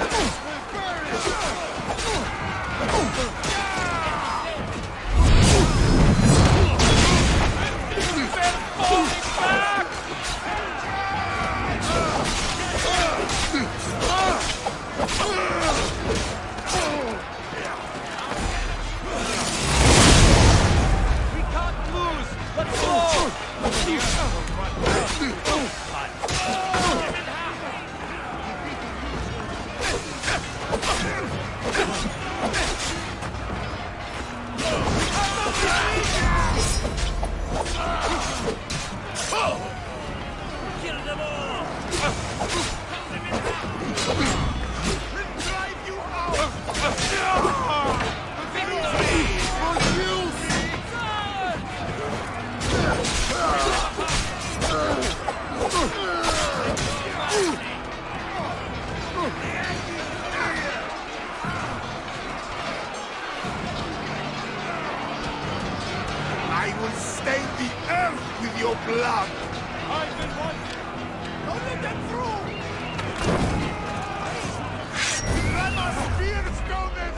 I will stain the earth with your blood! I've been watching! Don't let them through! Let our spears down their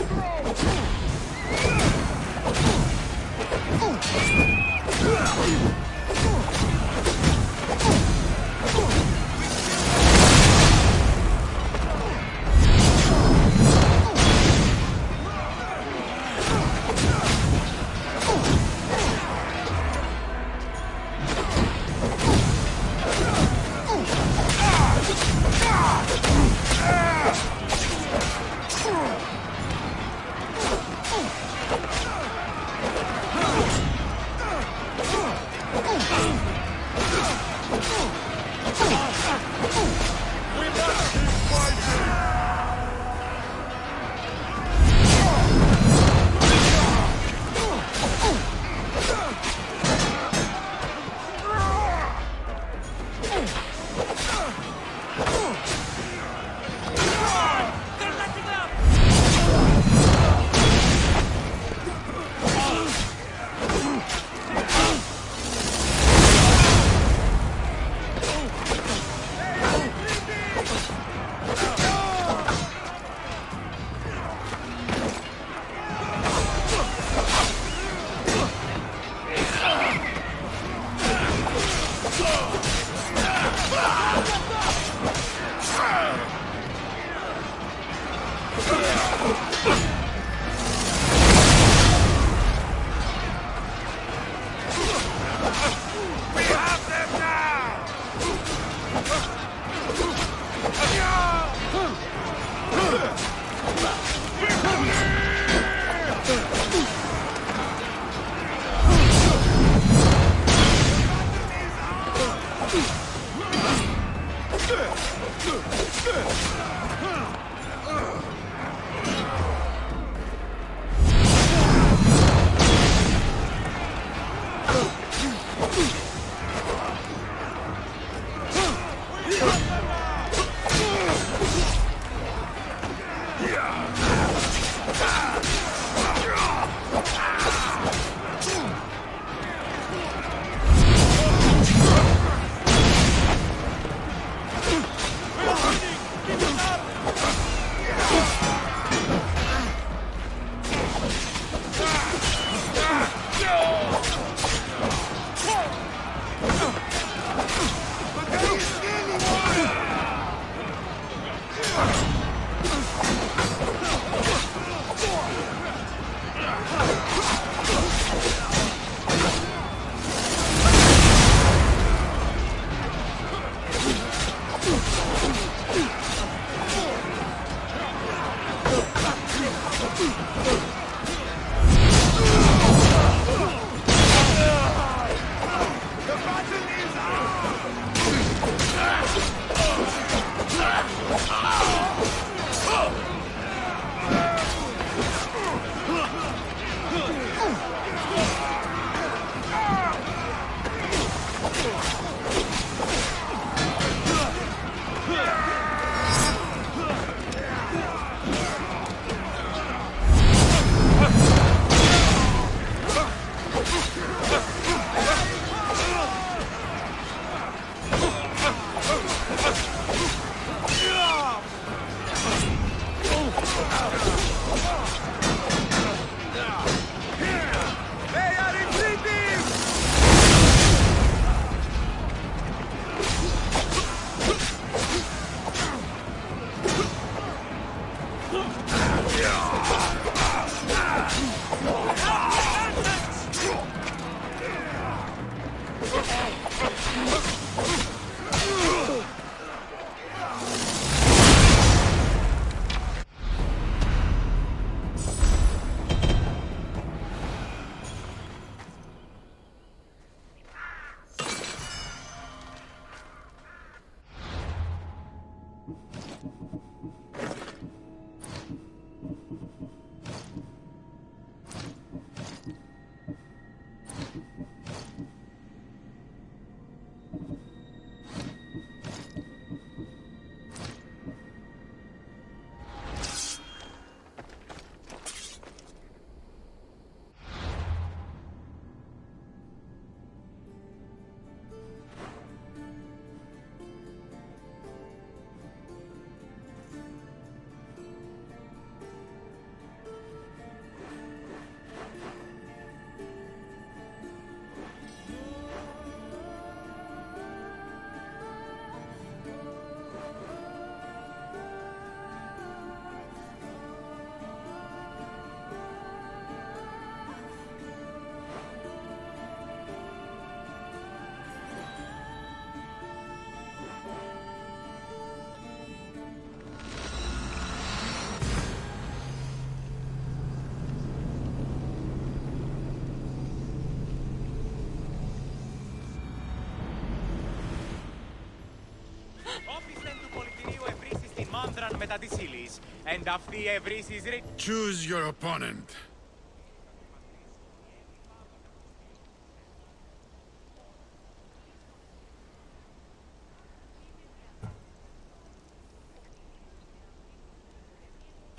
κατά της ύλης. And αυτή ευρύσης Choose your opponent.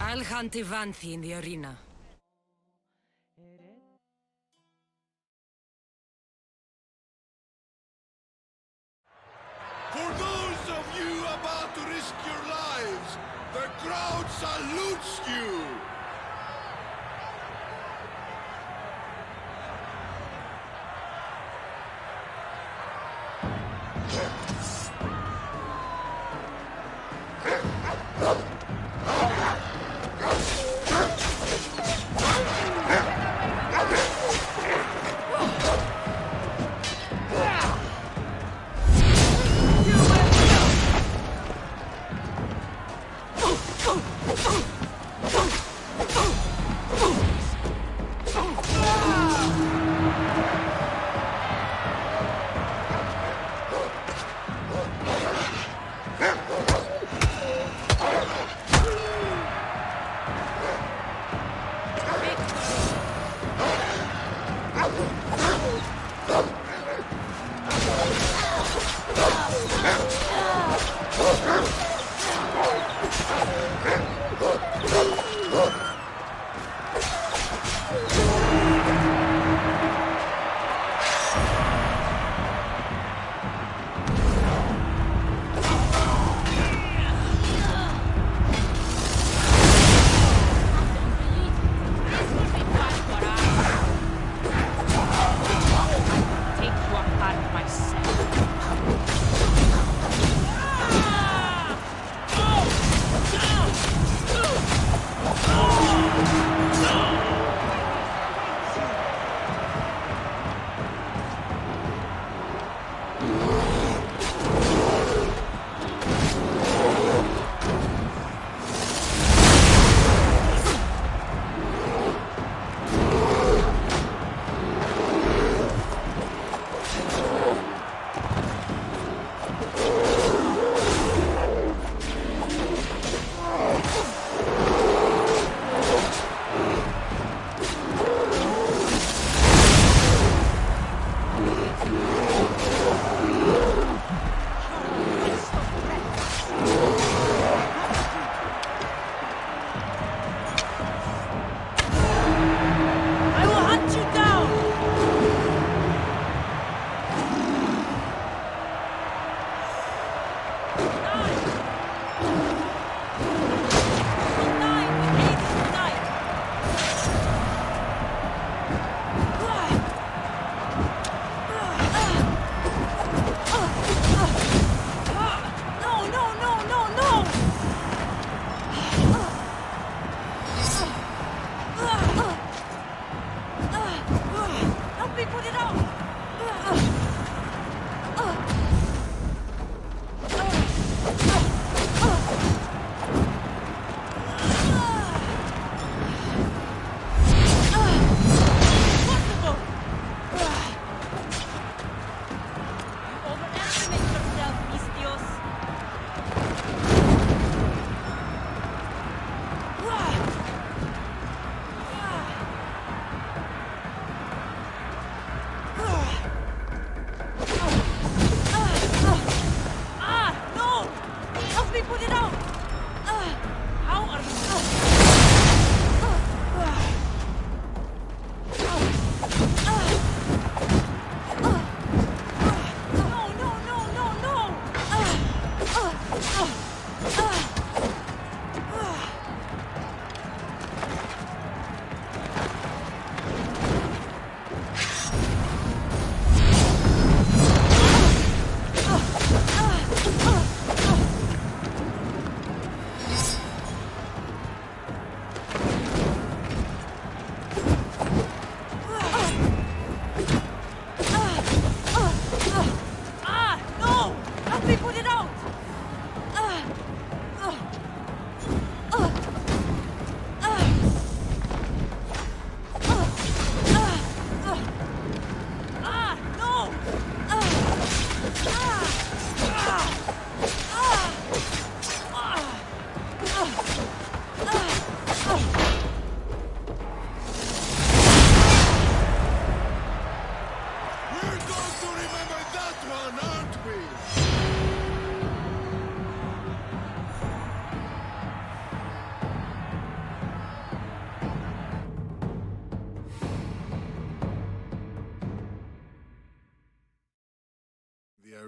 I'll hunt Ivanthi in the arena. For those of you about to risk your lives, the crowd salutes you!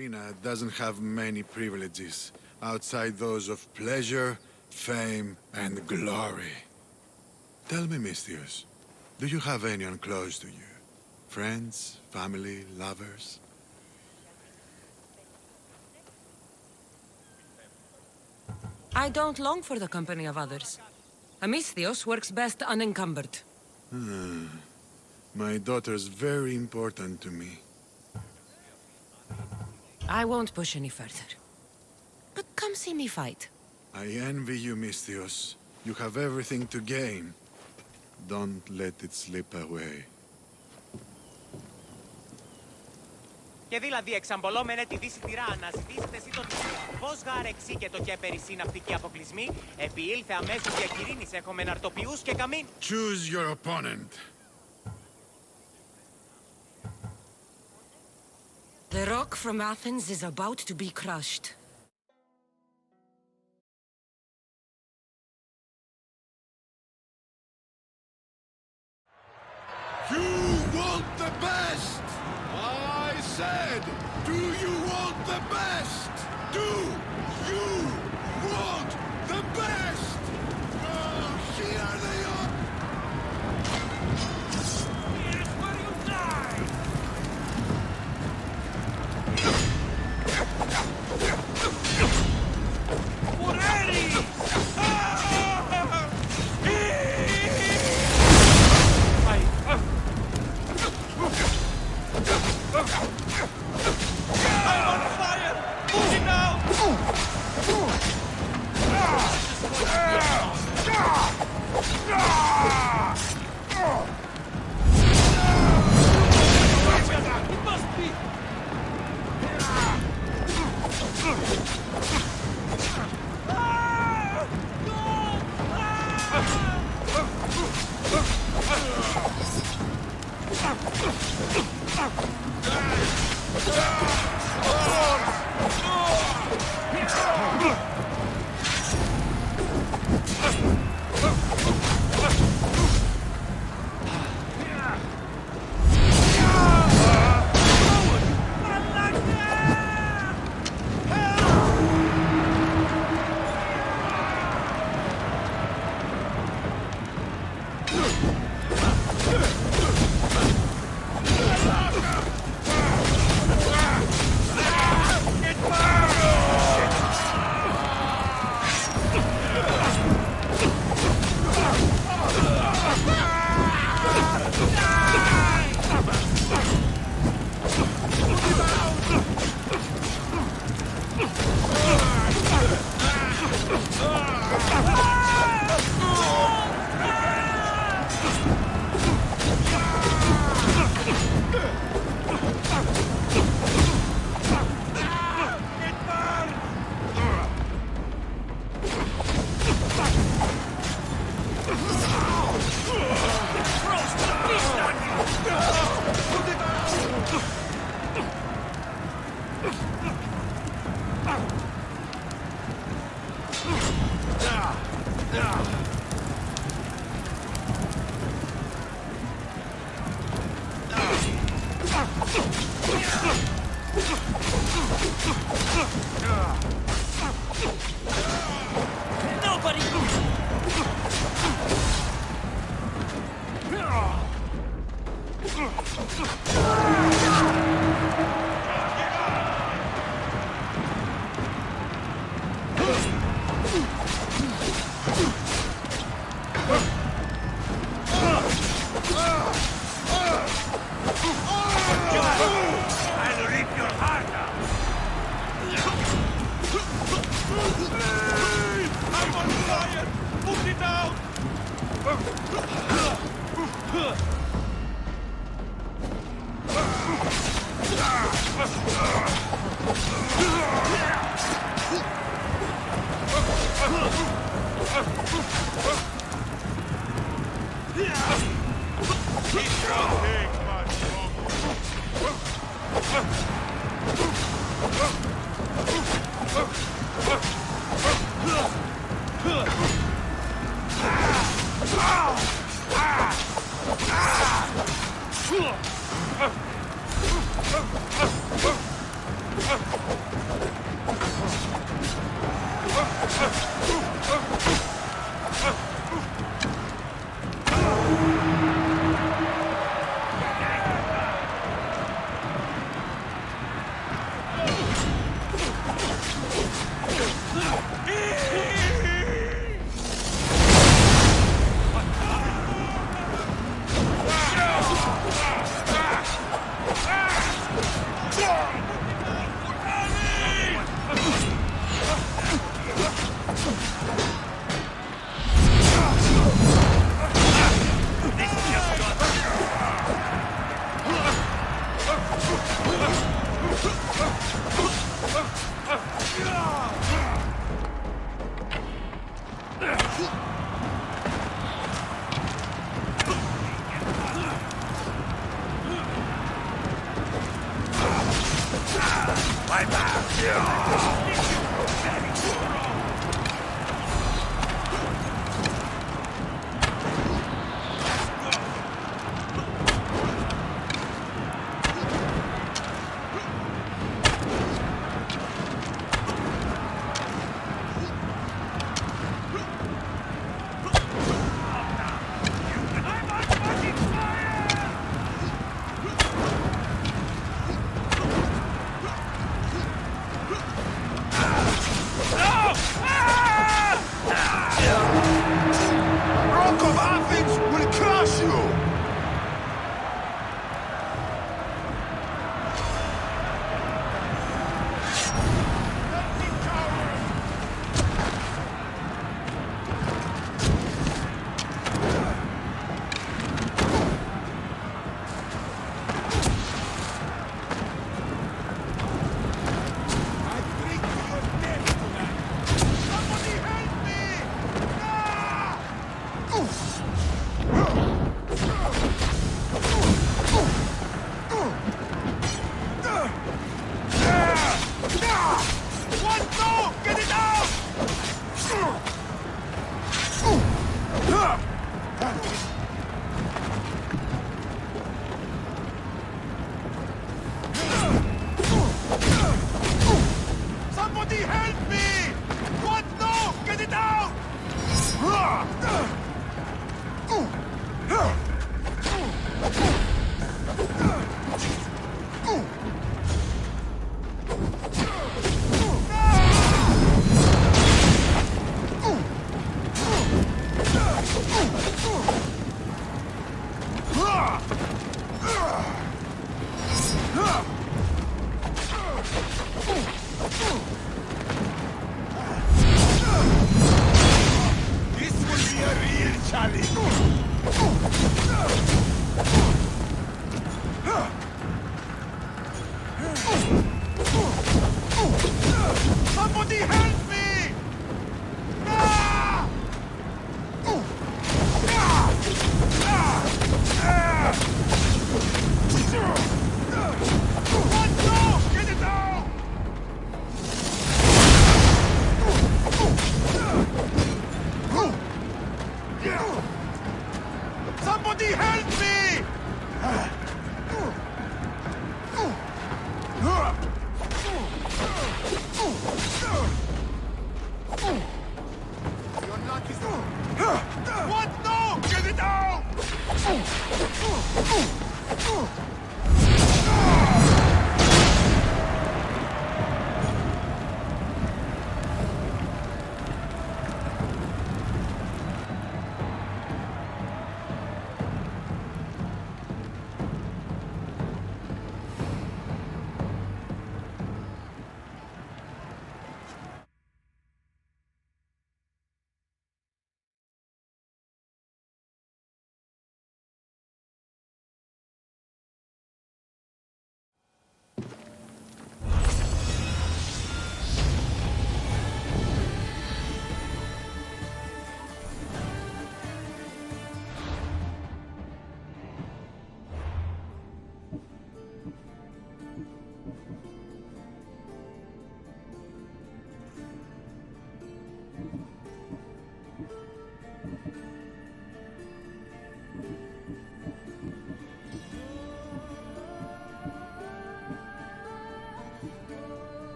arena doesn't have many privileges, outside those of pleasure, fame, and glory. Tell me, Misthios, do you have anyone close to you? Friends, family, lovers? I don't long for the company of others. Amistios works best unencumbered. My daughter's very important to me. I won't push any further. But come see me fight. I envy you, Misthios. You have everything to gain. Don't let it slip away. Και δηλαδή εξαμπολόμενε τη δύση τυρά αναζητήσετε εσύ τον πώς γάρεξή και το κέπερι ναυτικοί αποκλεισμοί, επιήλθε αμέσως διακυρήνης έχομεν αρτοποιούς και καμήν. Choose your opponent. The rock from Athens is about to be crushed. You want the best! I said, do you want the best? Do you want the best? Oh, here they are! Here's where you die!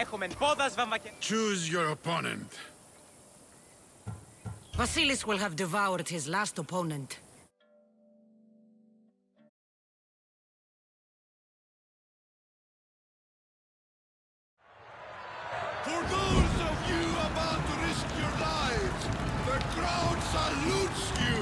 Έχουμε πόδας βαμβακέ... Choose your opponent. Vasilis will have devoured his last opponent. For those of you about to risk your lives, the crowd salutes you!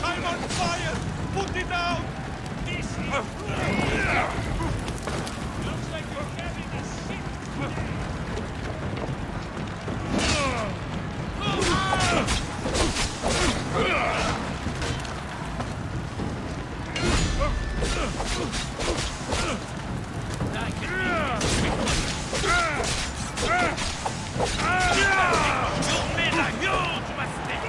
I'm on fire! Put it out! This is... Looks like you're having a shit day. You made a huge mistake!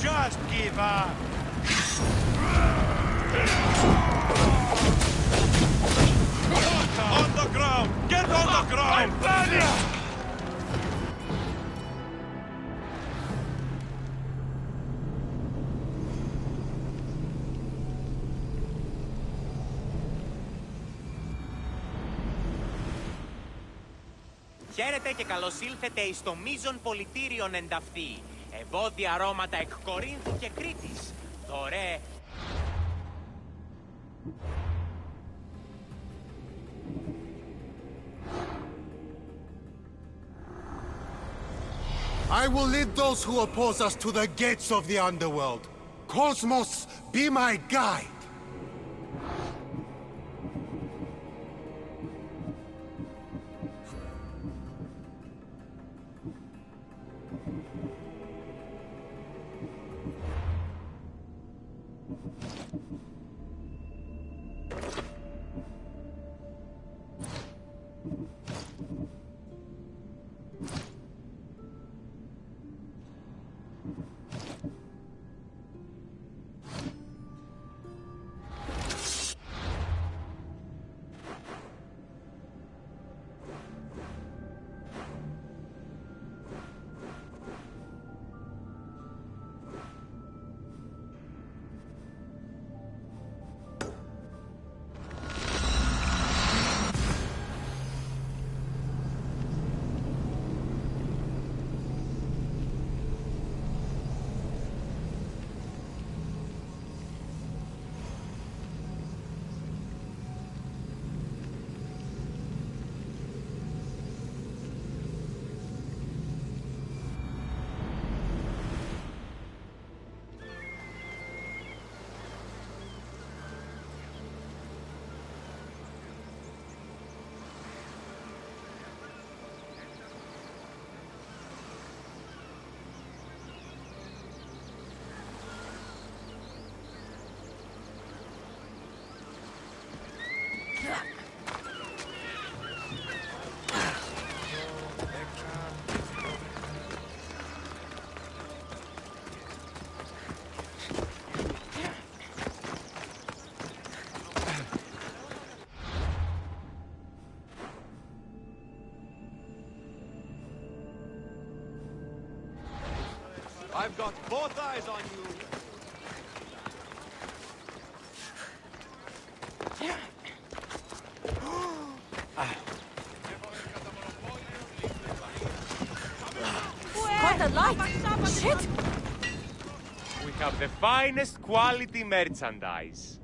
Just give up! On the ground! Get on the ground! I'm planning! Χαίρετε και καλώς ήλθετε εις το μείζον πολιτήριον ενταυτή. Ευώδια αρώματα εκ Κορίνθου και Κρήτης. Δωρέ... I will lead those who oppose us to the gates of the underworld. Cosmos, be my guide! I've got both eyes on you. Caught the light! Shit! We have the finest quality merchandise.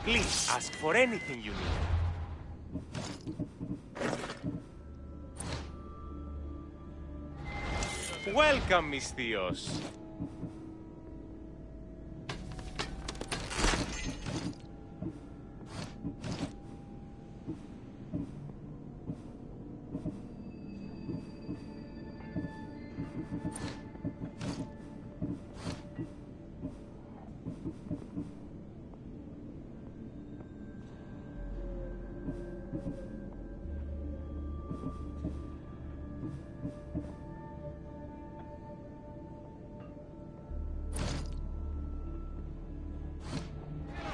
Please ask for anything you need. Welcome, Misthios.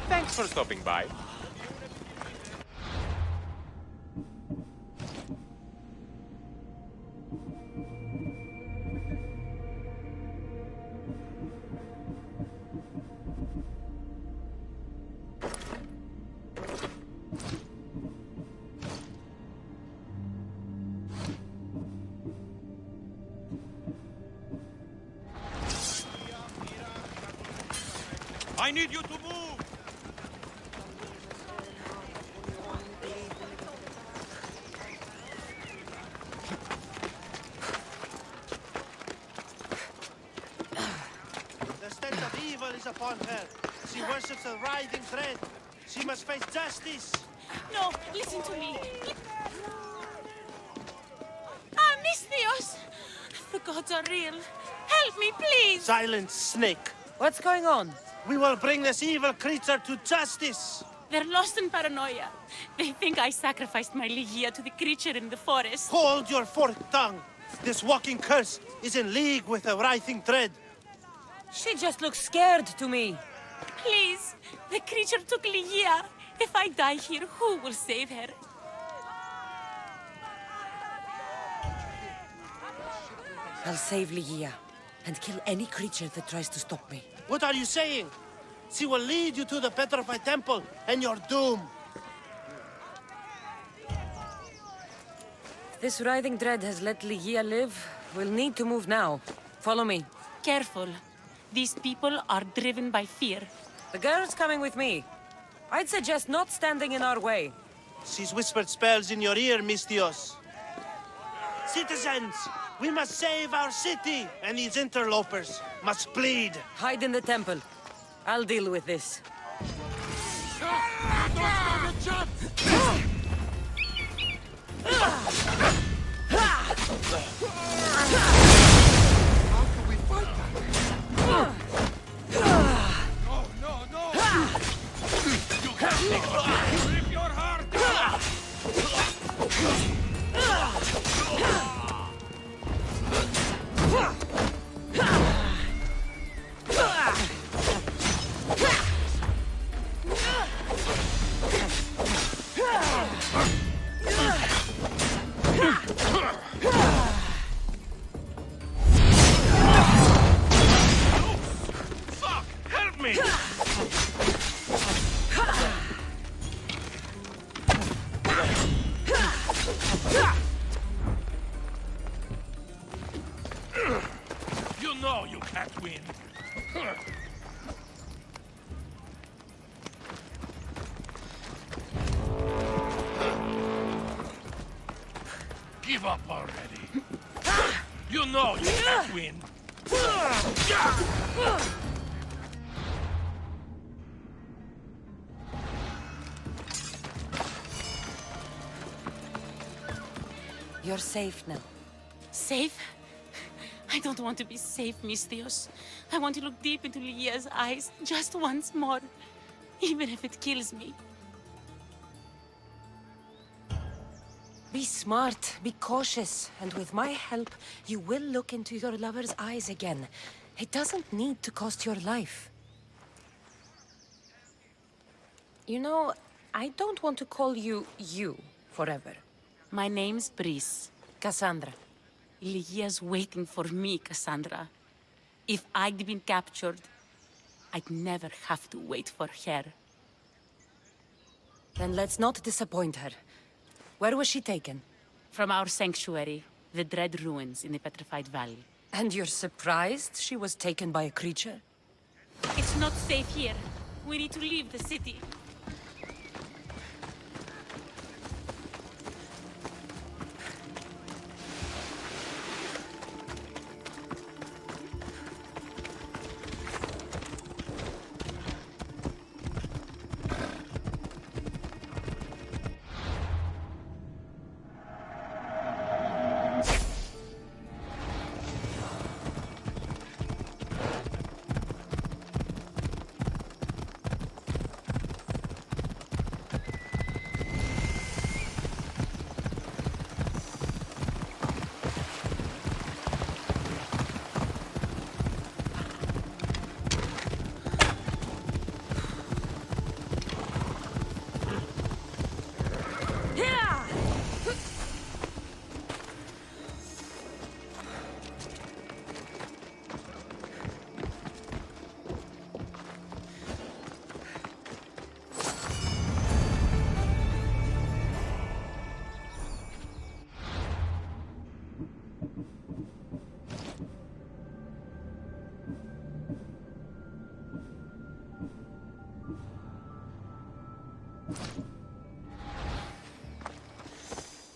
Thanks for stopping by. I need you to move! The stench of evil is upon her. She worships a writhing thread. She must face justice. No, listen to me. Ah, Misthios! The gods are real. Help me, please! Silence, snake. What's going on? We will bring this evil creature to justice. They're lost in paranoia. They think I sacrificed my Ligia to the creature in the forest. Hold your forked tongue. This walking curse is in league with a writhing thread. She just looks scared to me. Please, the creature took Ligia. If I die here, who will save her? I'll save Ligia and kill any creature that tries to stop me. What are you saying? She will lead you to the petrified temple and your doom. If this writhing dread has let Ligia live, we'll need to move now. Follow me. Careful. These people are driven by fear. The girl's coming with me. I'd suggest not standing in our way. She's whispered spells in your ear, Misthios. Citizens, we must save our city, and these interlopers must bleed. Hide in the temple. I'll deal with this. Rip your heart out! You know you can't win. Give up already. You know you can't win. You're safe now. Safe? I don't want to be safe, Misthios. I want to look deep into Lygia's eyes just once more, even if it kills me. Be smart, be cautious, and with my help, you will look into your lover's eyes again. It doesn't need to cost your life. You know, I don't want to call you forever. My name's Brice. Kassandra. Lygia's waiting for me, Kassandra. If I'd been captured, I'd never have to wait for her. Then let's not disappoint her. Where was she taken? From our sanctuary, the Dread Ruins in the Petrified Valley. And you're surprised she was taken by a creature? It's not safe here. We need to leave the city.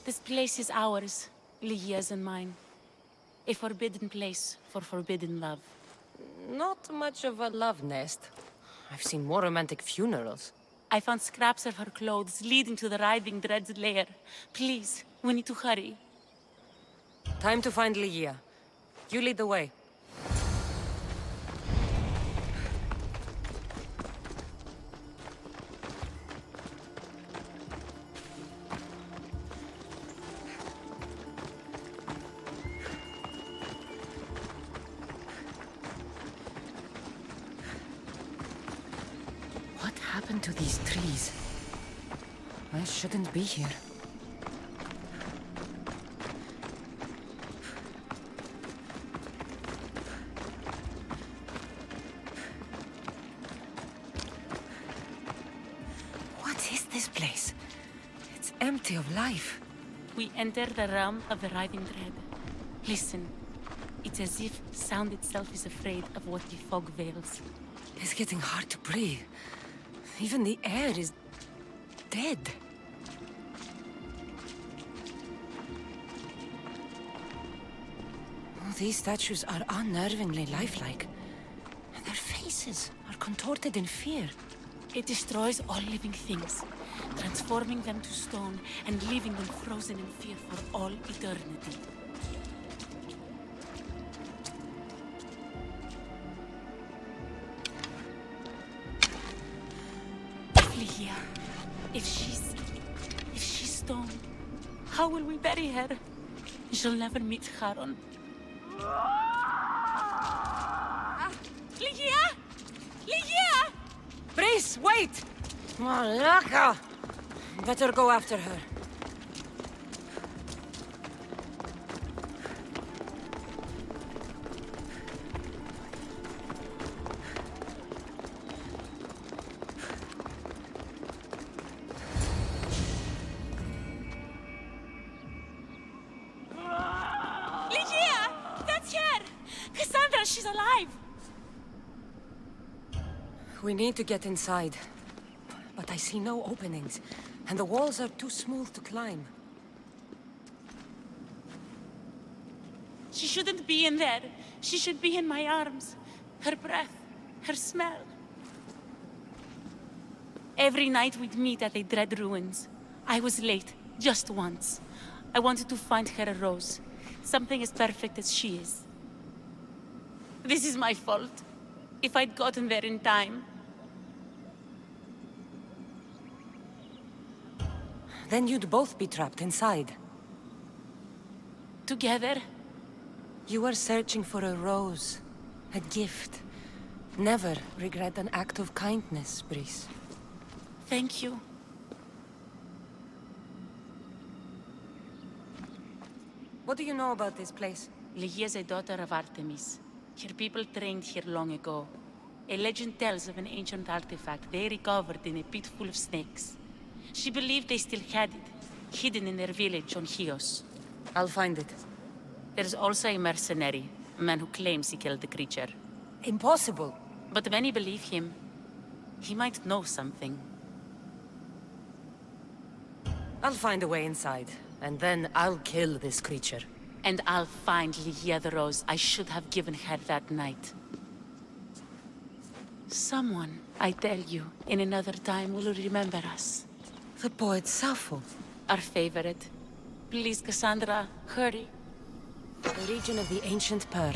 This place is ours, Lygia's and mine. A forbidden place for forbidden love. Not much of a love nest. I've seen more romantic funerals. I found scraps of her clothes leading to the Writhing Dread's lair. Please, we need to hurry. Time to find Lygia. You lead the way. What happened to these trees? I shouldn't be here. What is this place? It's empty of life. We enter the realm of the Writhing Dread. Listen. It's as if sound itself is afraid of what the fog veils. It's getting hard to breathe. Even the air is dead. Oh, these statues are unnervingly lifelike. Their faces are contorted in fear. It destroys all living things, transforming them to stone and leaving them frozen in fear for all eternity. Lygia, if she's stone, how will we bury her? She'll never meet Charon. Lygia! Lygia! Brice, wait! Malaka! Better go after her. She's alive! We need to get inside. But I see no openings, and the walls are too smooth to climb. She shouldn't be in there. She should be in my arms. Her breath, her smell. Every night we'd meet at the dread ruins. I was late, just once. I wanted to find her a rose. Something as perfect as she is. This is my fault. If I'd gotten there in time. Then you'd both be trapped inside. Together? You were searching for a rose. A gift. Never regret an act of kindness, Brice. Thank you. What do you know about this place? Lygia is a daughter of Artemis. Her people trained here long ago. A legend tells of an ancient artifact they recovered in a pit full of snakes. She believed they still had it, hidden in their village on Chios. I'll find it. There's also a mercenary, a man who claims he killed the creature. Impossible. But many believe him. He might know something. I'll find a way inside, and then I'll kill this creature. And I'll find Lygia the rose I should have given her that night. Someone, I tell you, in another time will remember us. The poet Sappho. Our favorite. Please, Kassandra, hurry. The region of the ancient pearl.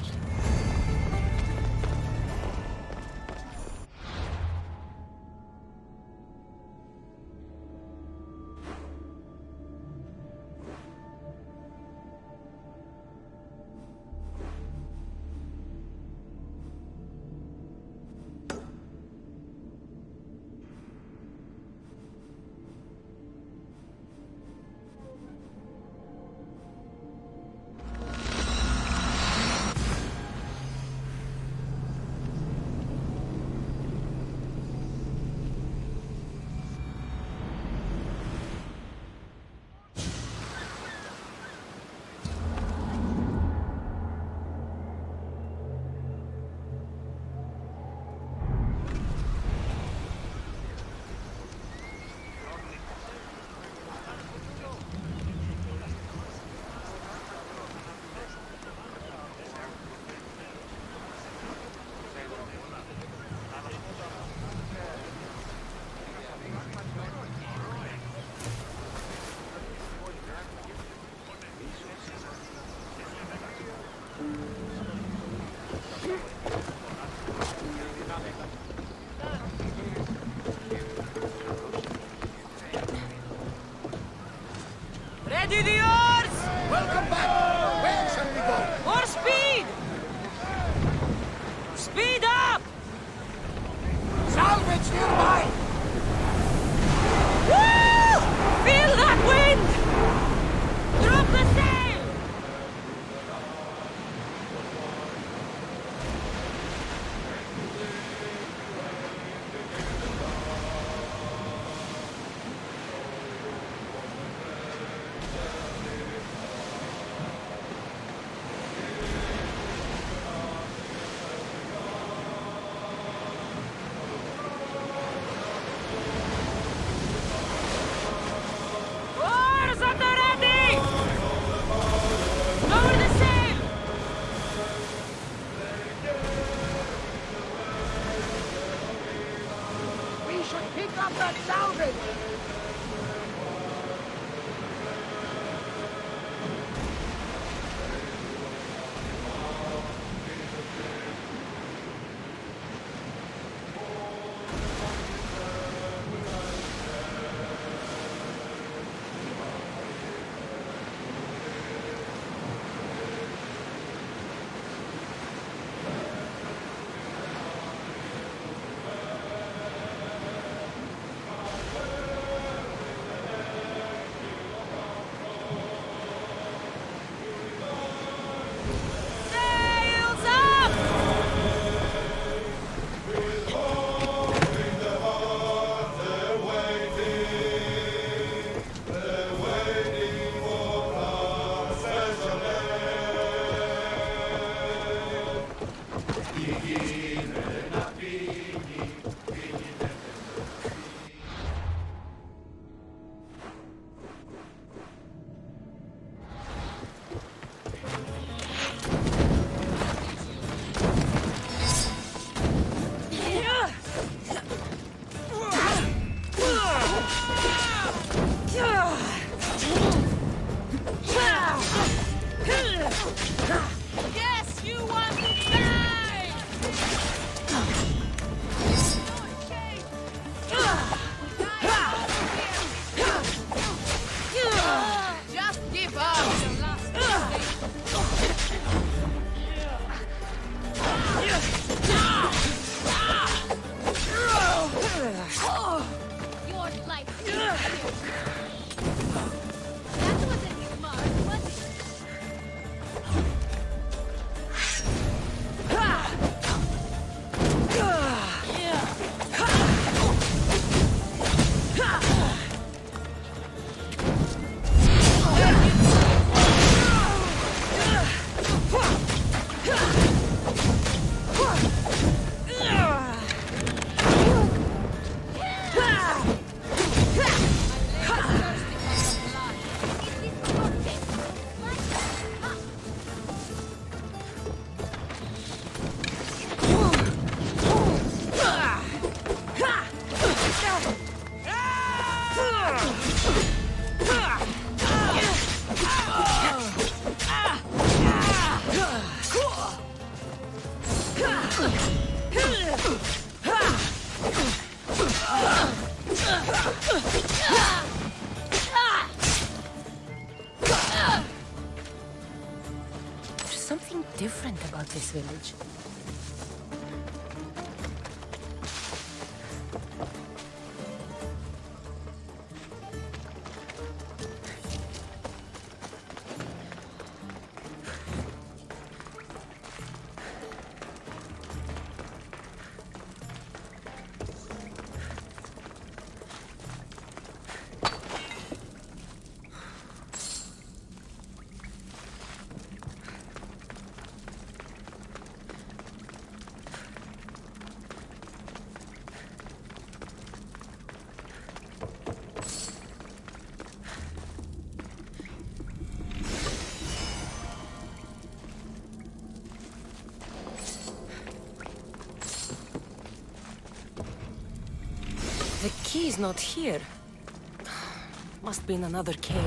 Ready the oars! Welcome back! Where shall we go? More speed! Speed up! Salvage nearby! Woo! Feel that wind! Drop the sail! different about this village. The key's not here. Must be in another cave.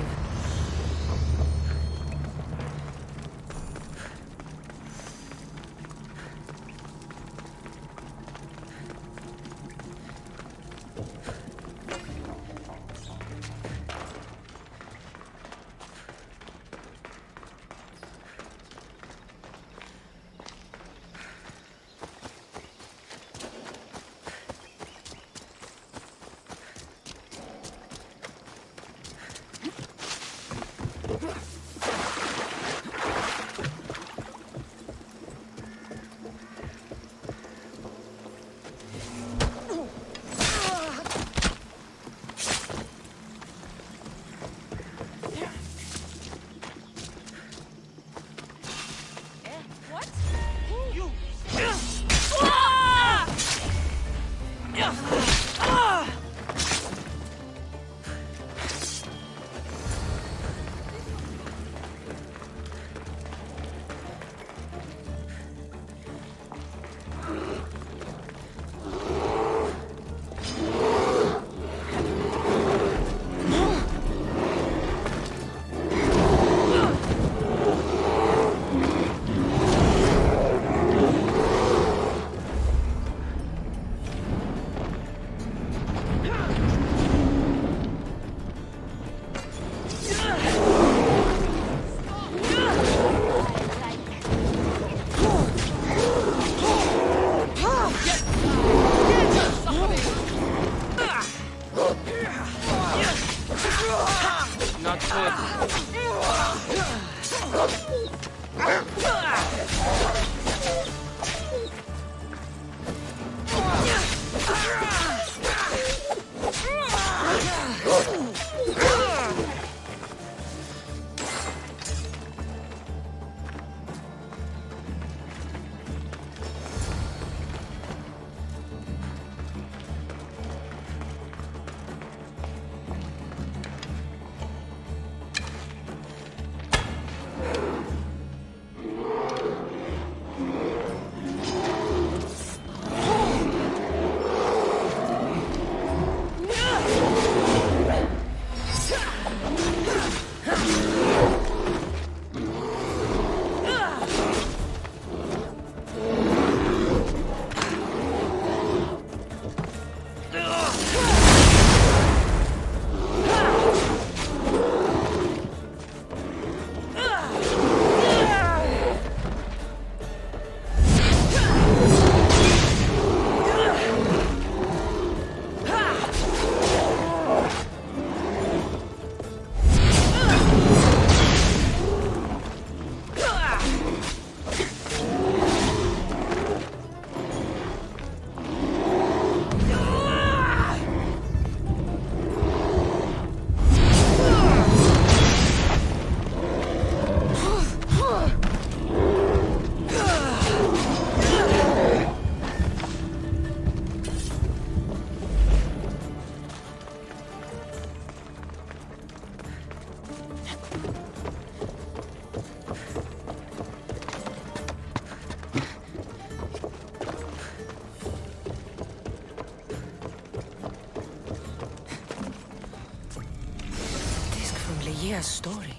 A story.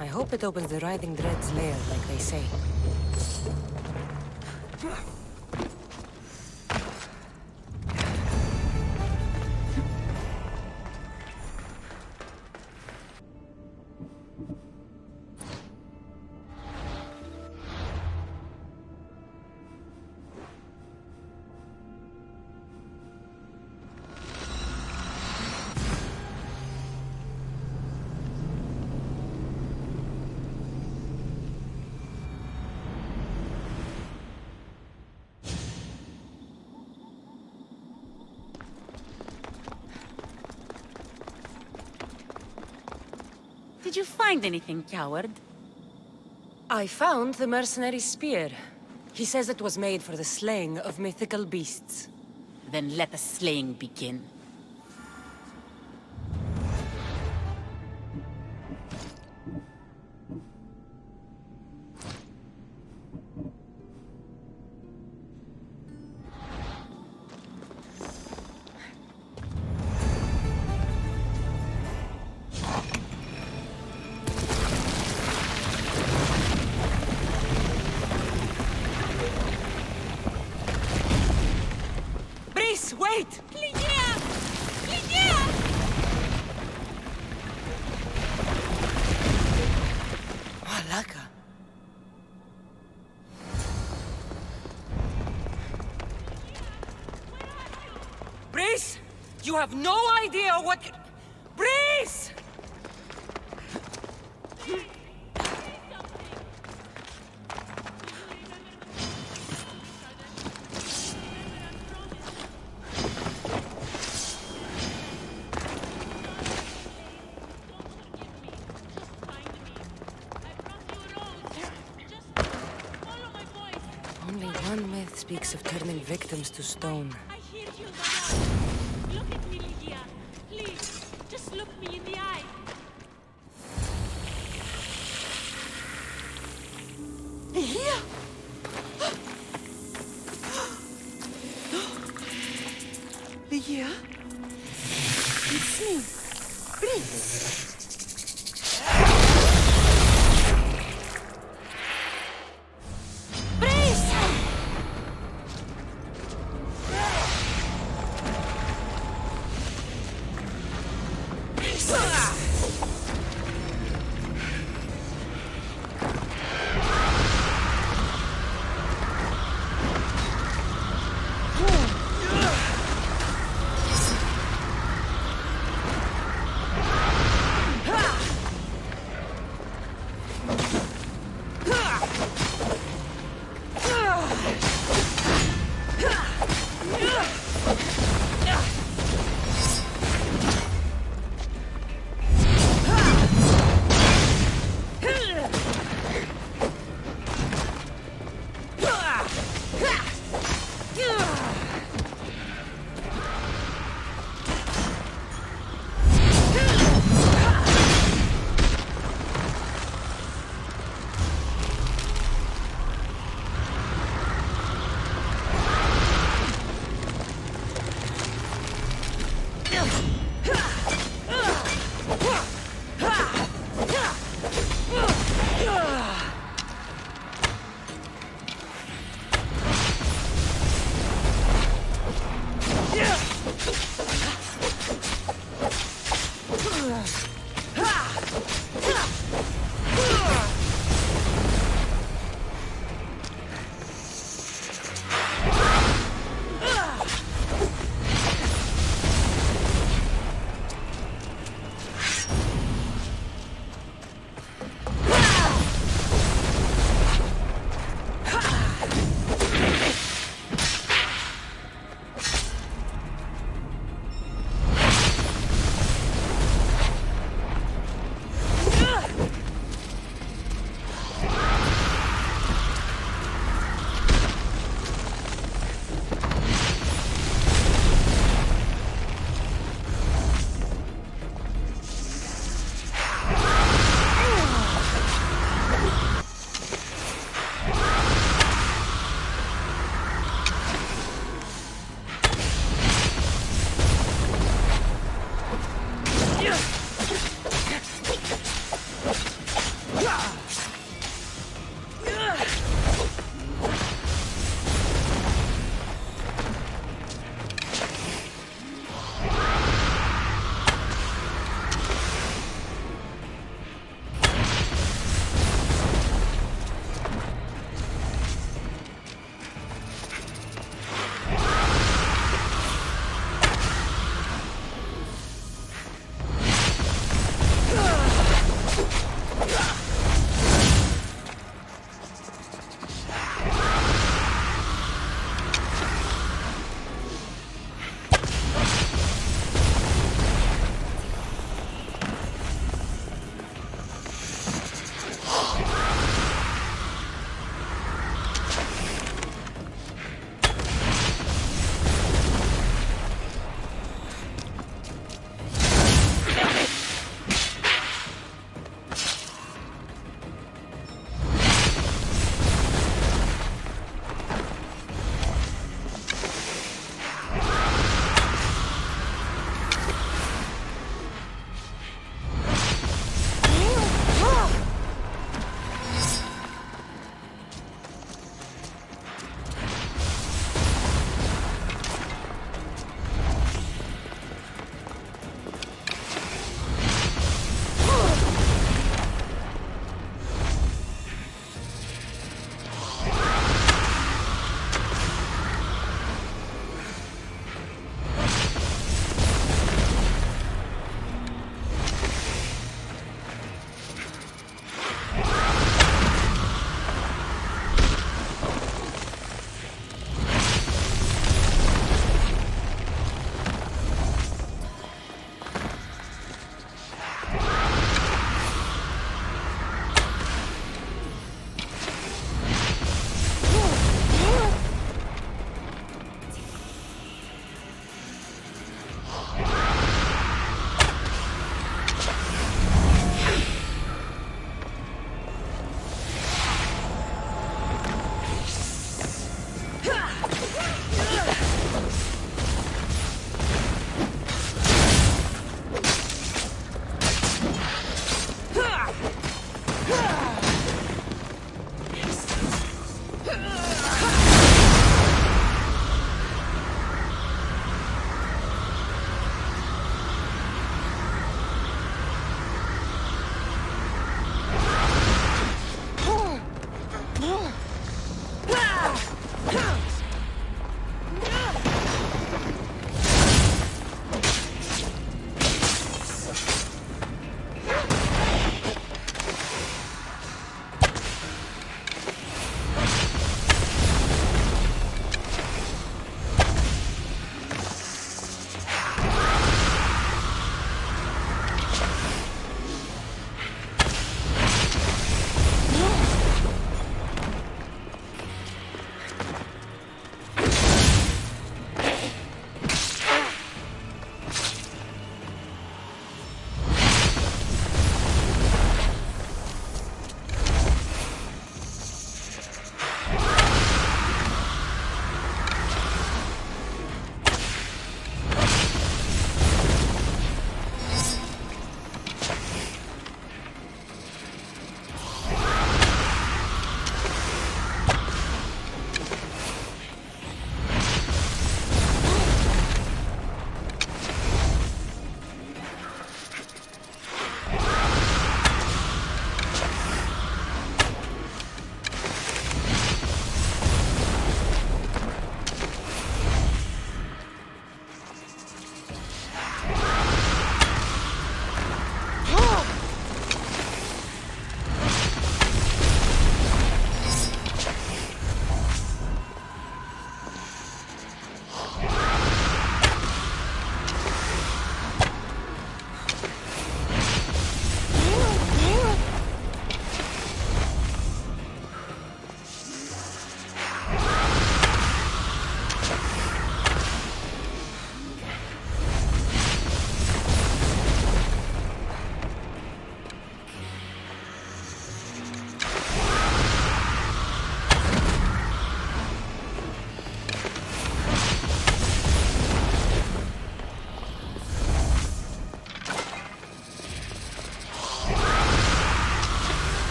I hope it opens the Writhing Dread's lair, like they say. Did you find anything, coward? I found the mercenary spear. He says it was made for the slaying of mythical beasts. Then let the slaying begin. Wait! Ligia! Ligia! Malaka. Breeze! You have no idea what... Breeze! Only one myth speaks of turning victims to stone. I hear you, Madame. Look at me, Ligia. Please, just look me in the eye. Ligia! Ligia? It's me. Breeze.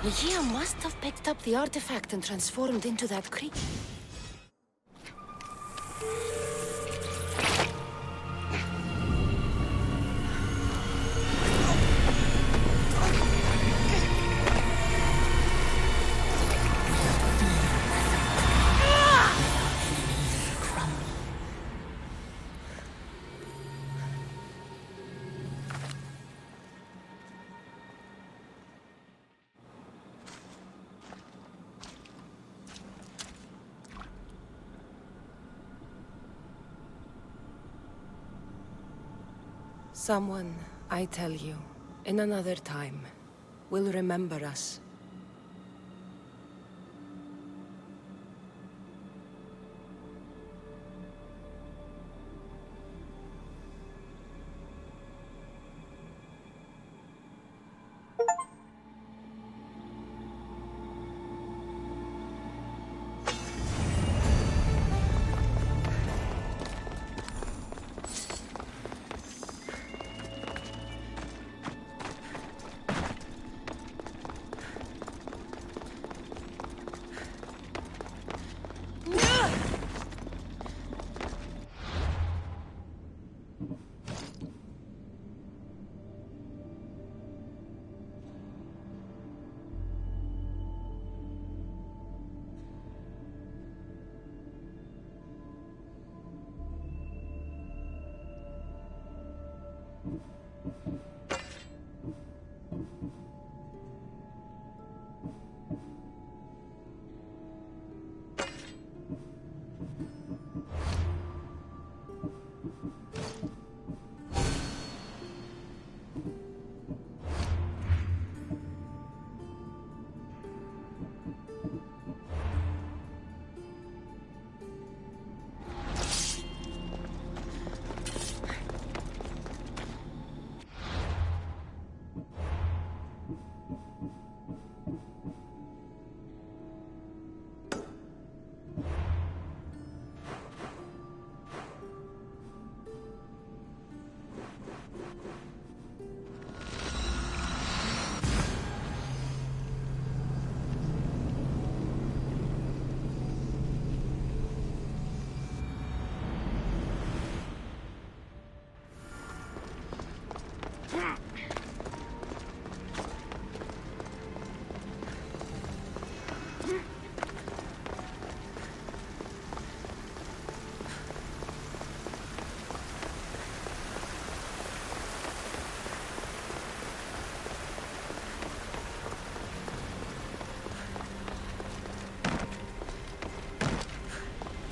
Aegean must have picked up the artifact and transformed into that creature. Someone, I tell you, in another time, will remember us.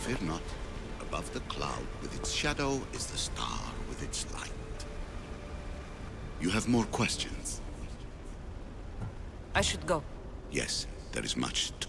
Fear not. Above the cloud with its shadow is the star with its light. You have more questions? I should go. Yes, there is much to...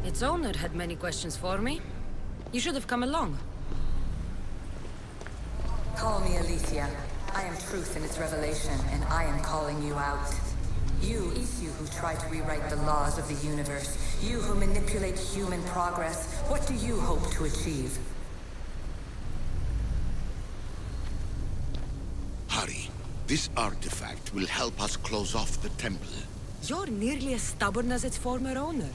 Its owner had many questions for me. You should have come along. Call me Aletheia. I am truth in its revelation, and I am calling you out. You who try to rewrite the laws of the universe. You who manipulate human progress. What do you hope to achieve? Hurry. This artifact will help us close off the temple. You're nearly as stubborn as its former owner.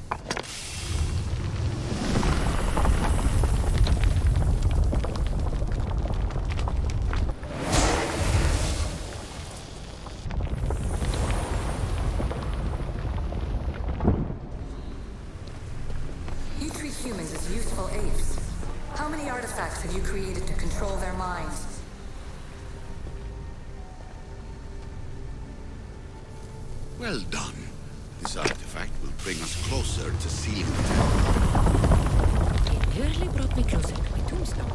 artifacts have you created to control their minds? Well done. This artifact will bring us closer to sealing it. It nearly brought me closer to my tombstone.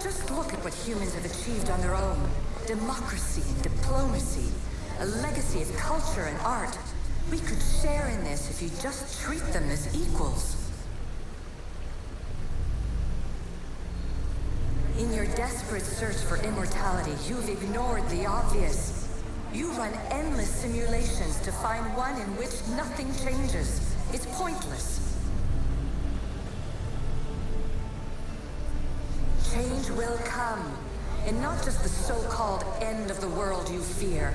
Just look at what humans have achieved on their own. Democracy and diplomacy. A legacy of culture and art. We could share in this if you just treat them as equals. In your desperate search for immortality, you've ignored the obvious. You run endless simulations to find one in which nothing changes. It's pointless. Change will come. And not just the so-called end of the world you fear.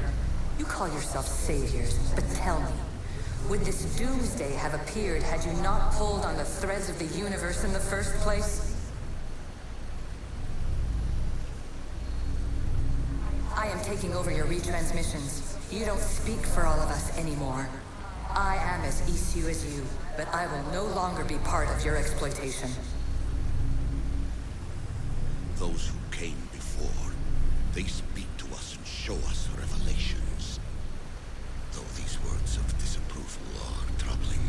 You call yourself saviors, but tell me, would this doomsday have appeared had you not pulled on the threads of the universe in the first place? I am taking over your retransmissions. You don't speak for all of us anymore. I am as issue as you, but I will no longer be part of your exploitation. Those who came before, they speak to us and show us revelations. Though these words of disapproval are troubling.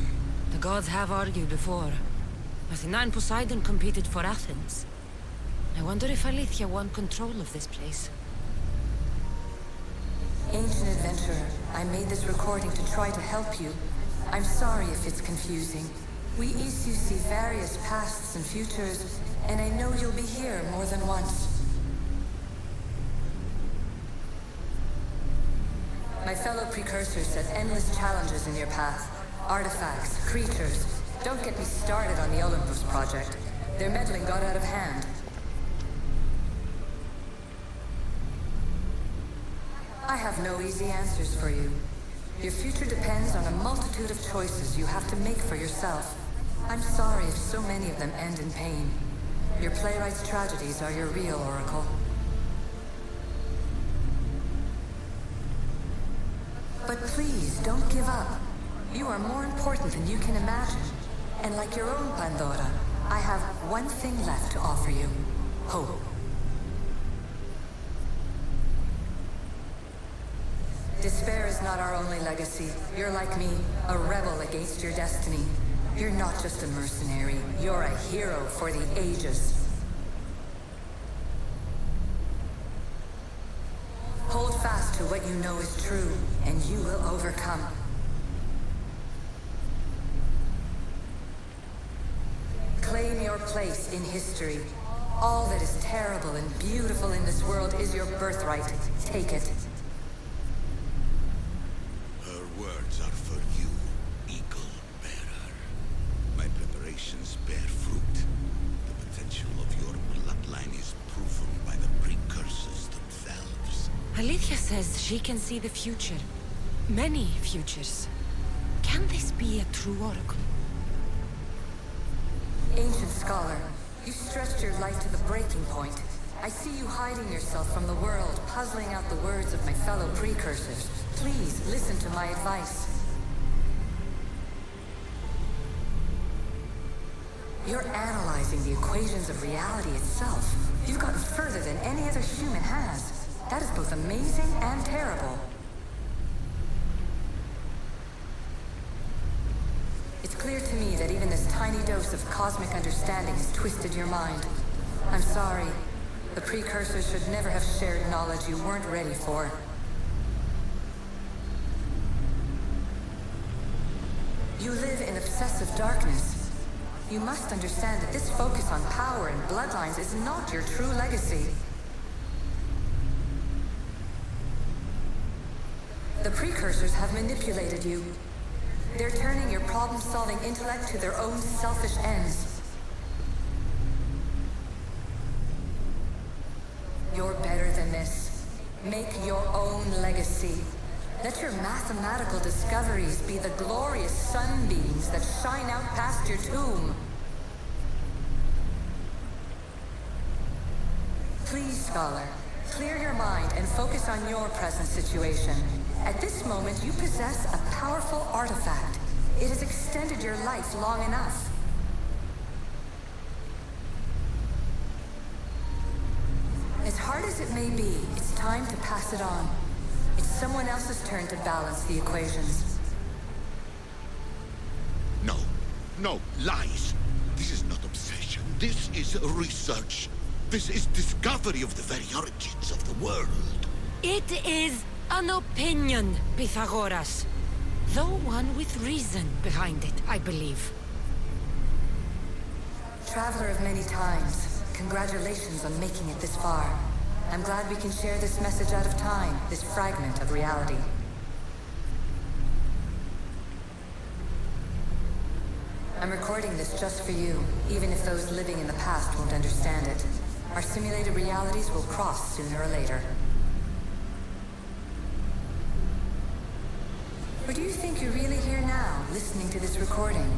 The gods have argued before. Athena and Poseidon competed for Athens. I wonder if Aletheia won control of this place. Ancient adventurer, I made this recording to try to help you. I'm sorry if it's confusing. We Isu see various pasts and futures, and I know you'll be here more than once. My fellow precursors set endless challenges in your path. Artifacts, creatures. Don't get me started on the Olympus project. Their meddling got out of hand. I have no easy answers for you. Your future depends on a multitude of choices you have to make for yourself. I'm sorry if so many of them end in pain. Your playwright's tragedies are your real oracle. But please, don't give up. You are more important than you can imagine. And like your own Pandora, I have one thing left to offer you. Hope. Despair is not our only legacy. You're like me, a rebel against your destiny. You're not just a mercenary, you're a hero for the ages. Hold fast to what you know is true, and you will overcome. Claim your place in history. All that is terrible and beautiful in this world is your birthright. Take it. Her words are for you, Eagle Bearer. My preparations bear fruit. The potential of your bloodline is proven by the precursors themselves. Aletheia says she can see the future. Many futures. Can this be a true oracle? Ancient scholar, you stretched your life to the breaking point. I see you hiding yourself from the world, puzzling out the words of my fellow precursors. Please, listen to my advice. You're analyzing the equations of reality itself. You've gotten further than any other human has. That is both amazing and terrible. It's clear to me that even this tiny dose of cosmic understanding has twisted your mind. I'm sorry. The precursors should never have shared knowledge you weren't ready for. You live in obsessive darkness. You must understand that this focus on power and bloodlines is not your true legacy. The precursors have manipulated you. They're turning your problem-solving intellect to their own selfish ends. You're better than this. Make your own legacy. Let your mathematical discoveries be the glorious sunbeams that shine out past your tomb. Please, scholar, clear your mind and focus on your present situation. At this moment, you possess a powerful artifact. It has extended your life long enough. As hard as it may be, it's time to pass it on. It's someone else's turn to balance the equations. No. No, lies. This is not obsession. This is research. This is discovery of the very origins of the world. It is an opinion, Pythagoras. Though one with reason behind it, I believe. Traveler of many times, congratulations on making it this far. I'm glad we can share this message out of time, this fragment of reality. I'm recording this just for you, even if those living in the past won't understand it. Our simulated realities will cross sooner or later. Or do you think you're really here now, listening to this recording?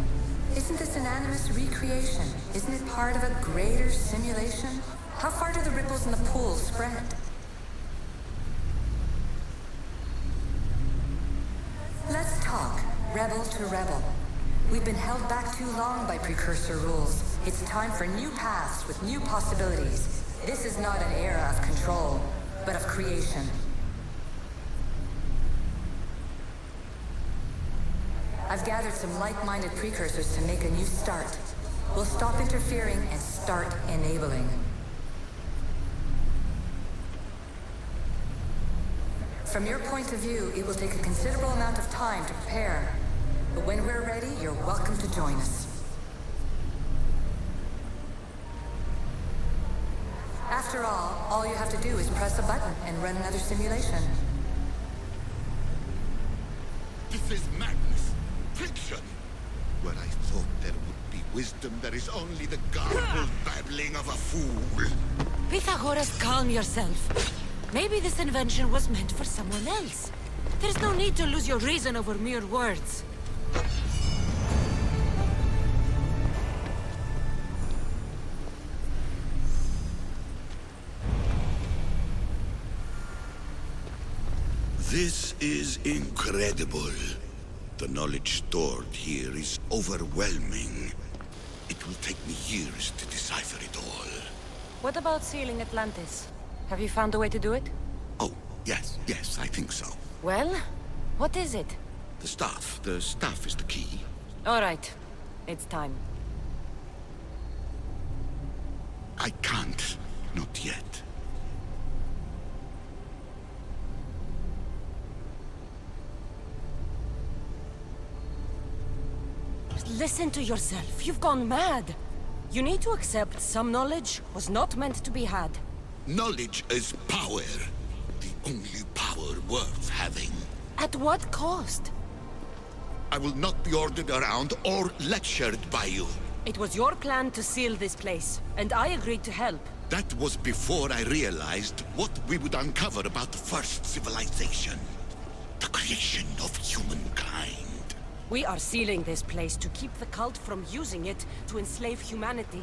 Isn't this an animus recreation? Isn't it part of a greater simulation? How far do the ripples in the pool spread? Let's talk, rebel to rebel. We've been held back too long by precursor rules. It's time for new paths with new possibilities. This is not an era of control, but of creation. I've gathered some like-minded precursors to make a new start. We'll stop interfering and start enabling. From your point of view, it will take a considerable amount of time to prepare. But when we're ready, you're welcome to join us. After all you have to do is press a button and run another simulation. This is madness. Fiction. Where I thought there would be wisdom, there is only the garbled babbling of a fool. Pythagoras, calm yourself. Maybe this invention was meant for someone else. There's no need to lose your reason over mere words. This is incredible. The knowledge stored here is overwhelming. It will take me years to decipher it all. What about sealing Atlantis? Have you found a way to do it? Oh, yes, I think so. Well, what is it? The staff is the key. All right, it's time. I can't, not yet. Listen to yourself. You've gone mad. You need to accept some knowledge was not meant to be had. Knowledge is power. The only power worth having. At what cost? I will not be ordered around or lectured by you. It was your plan to seal this place, and I agreed to help. That was before I realized what we would uncover about the first civilization. The creation of humankind. We are sealing this place to keep the cult from using it to enslave humanity.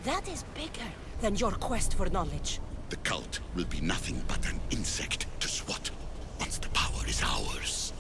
That is bigger than your quest for knowledge. The cult will be nothing but an insect to swat once the power is ours.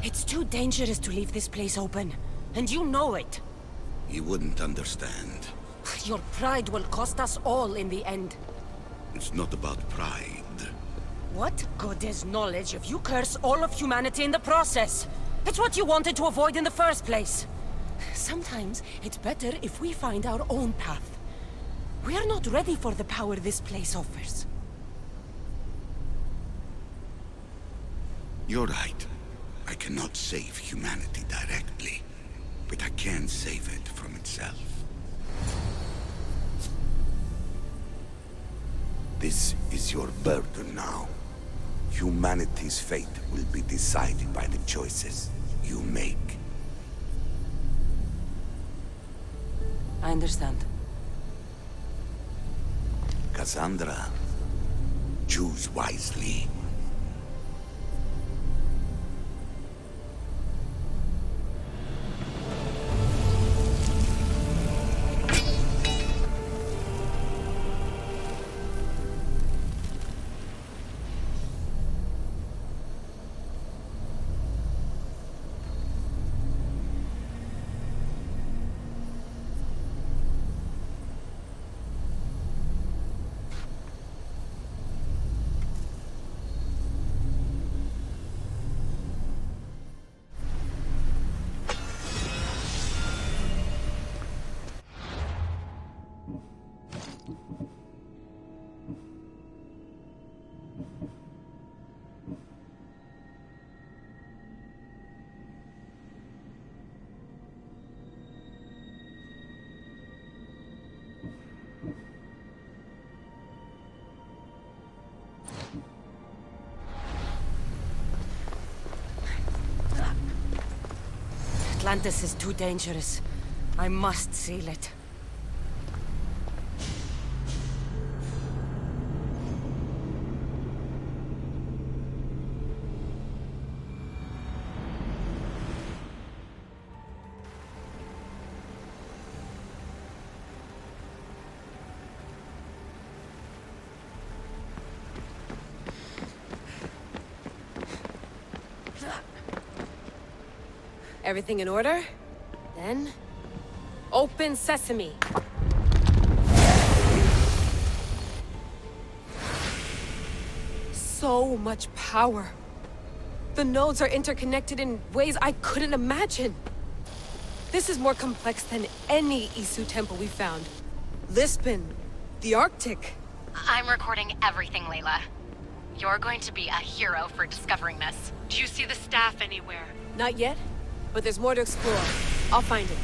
It's too dangerous to leave this place open, and you know it. You wouldn't understand. Your pride will cost us all in the end. It's not about pride. What good is knowledge if you curse all of humanity in the process? It's what you wanted to avoid in the first place. Sometimes it's better if we find our own path. We are not ready for the power this place offers. You're right. I cannot save humanity directly, but I can save it from itself. This is your burden now. Humanity's fate will be decided by the choices you make. I understand. Kassandra, choose wisely. Atlantis is too dangerous. I must seal it. Everything in order? Then... open sesame! So much power! The nodes are interconnected in ways I couldn't imagine! This is more complex than any Isu temple we found. Lisbon, the Arctic. I'm recording everything, Layla. You're going to be a hero for discovering this. Do you see the staff anywhere? Not yet, but there's more to explore. I'll find it.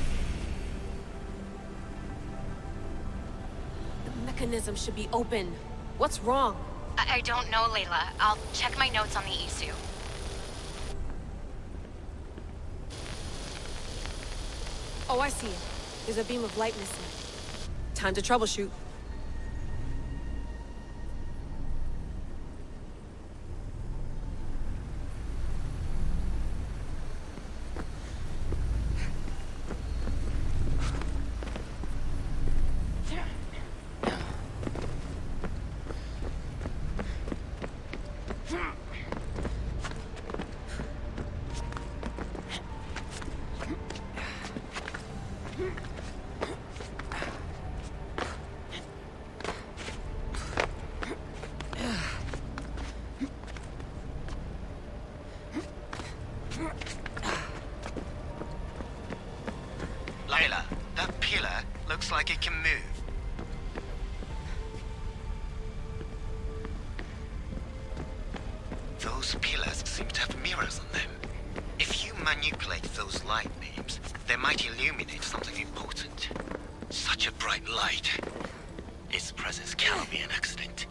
The mechanism should be open. What's wrong? I don't know, Layla. I'll check my notes on the Isu. Oh, I see it. There's a beam of light missing. Time to troubleshoot. Layla, that pillar looks like it can move. Those pillars seem to have mirrors on them. If you manipulate those light beams, they might illuminate something important. Such a bright light. Its presence cannot be an accident.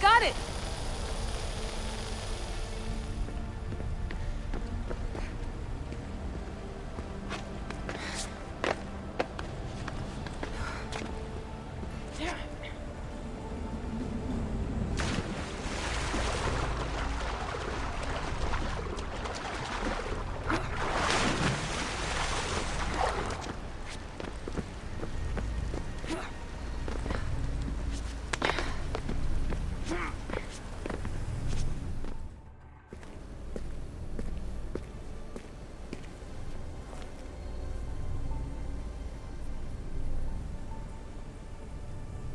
got it!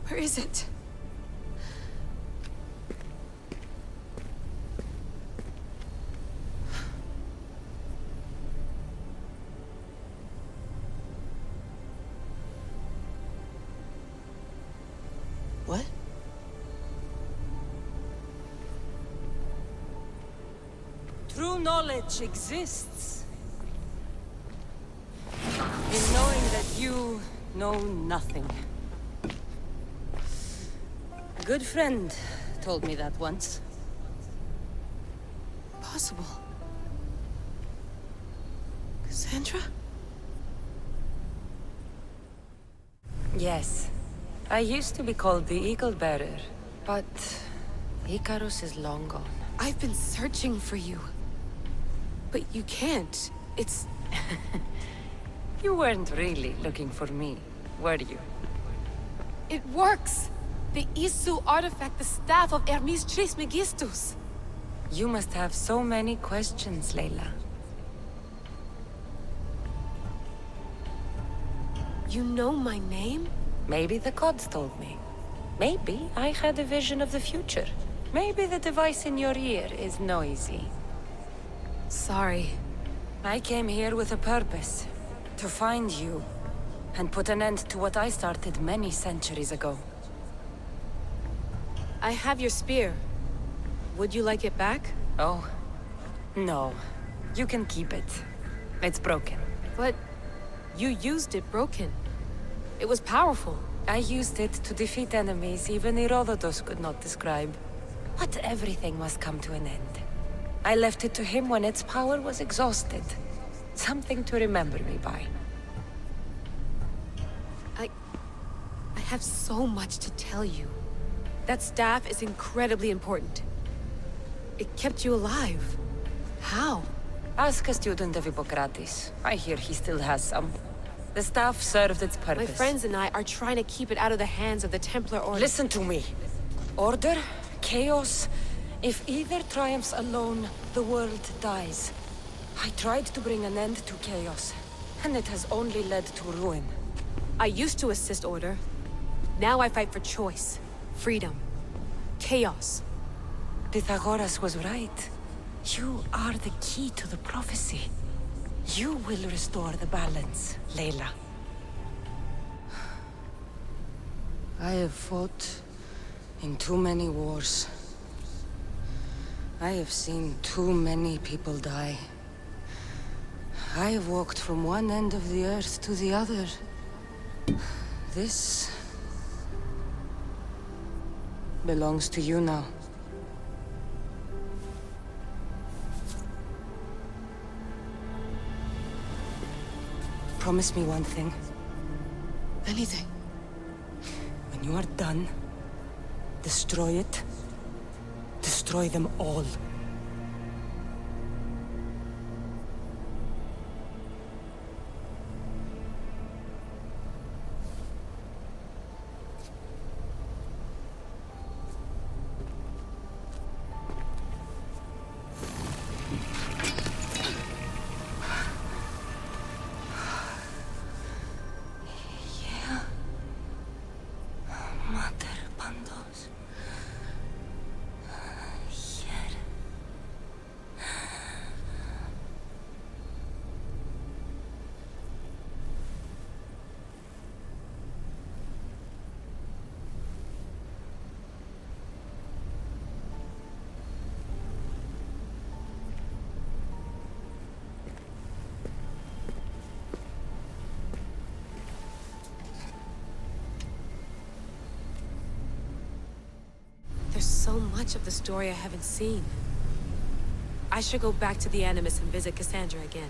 Where is it? What? True knowledge exists in knowing that you know nothing. A good friend told me that once. Possible. Kassandra? Yes. I used to be called the Eagle Bearer, but Icarus is long gone. I've been searching for you. But you can't. It's... You weren't really looking for me, were you? It works! The Isu artifact, the staff of Hermes Trismegistus. You must have so many questions, Layla. You know my name? Maybe the gods told me. Maybe I had a vision of the future. Maybe the device in your ear is noisy. Sorry. I came here with a purpose. To find you. And put an end to what I started many centuries ago. I have your spear. Would you like it back? Oh. No. You can keep it. It's broken. But... you used it broken. It was powerful. I used it to defeat enemies even Herodotus could not describe. But everything must come to an end. I left it to him when its power was exhausted. Something to remember me by. I have so much to tell you. That staff is incredibly important. It kept you alive. How? Ask a student of Hippocrates. I hear he still has some. The staff served its purpose. My friends and I are trying to keep it out of the hands of the Templar Order. Listen to me. Order, chaos. If either triumphs alone, the world dies. I tried to bring an end to chaos, and it has only led to ruin. I used to assist Order. Now I fight for choice, freedom, chaos. Pythagoras was right. You are the key to the prophecy. You will restore the balance, Layla. I have fought in too many wars. I have seen too many people die. I have walked from one end of the earth to the other. This belongs to you now. Promise me one thing. Anything. When you are done, destroy it. Destroy them all. so much of the story I haven't seen. I should go back to the Animus and visit Kassandra again.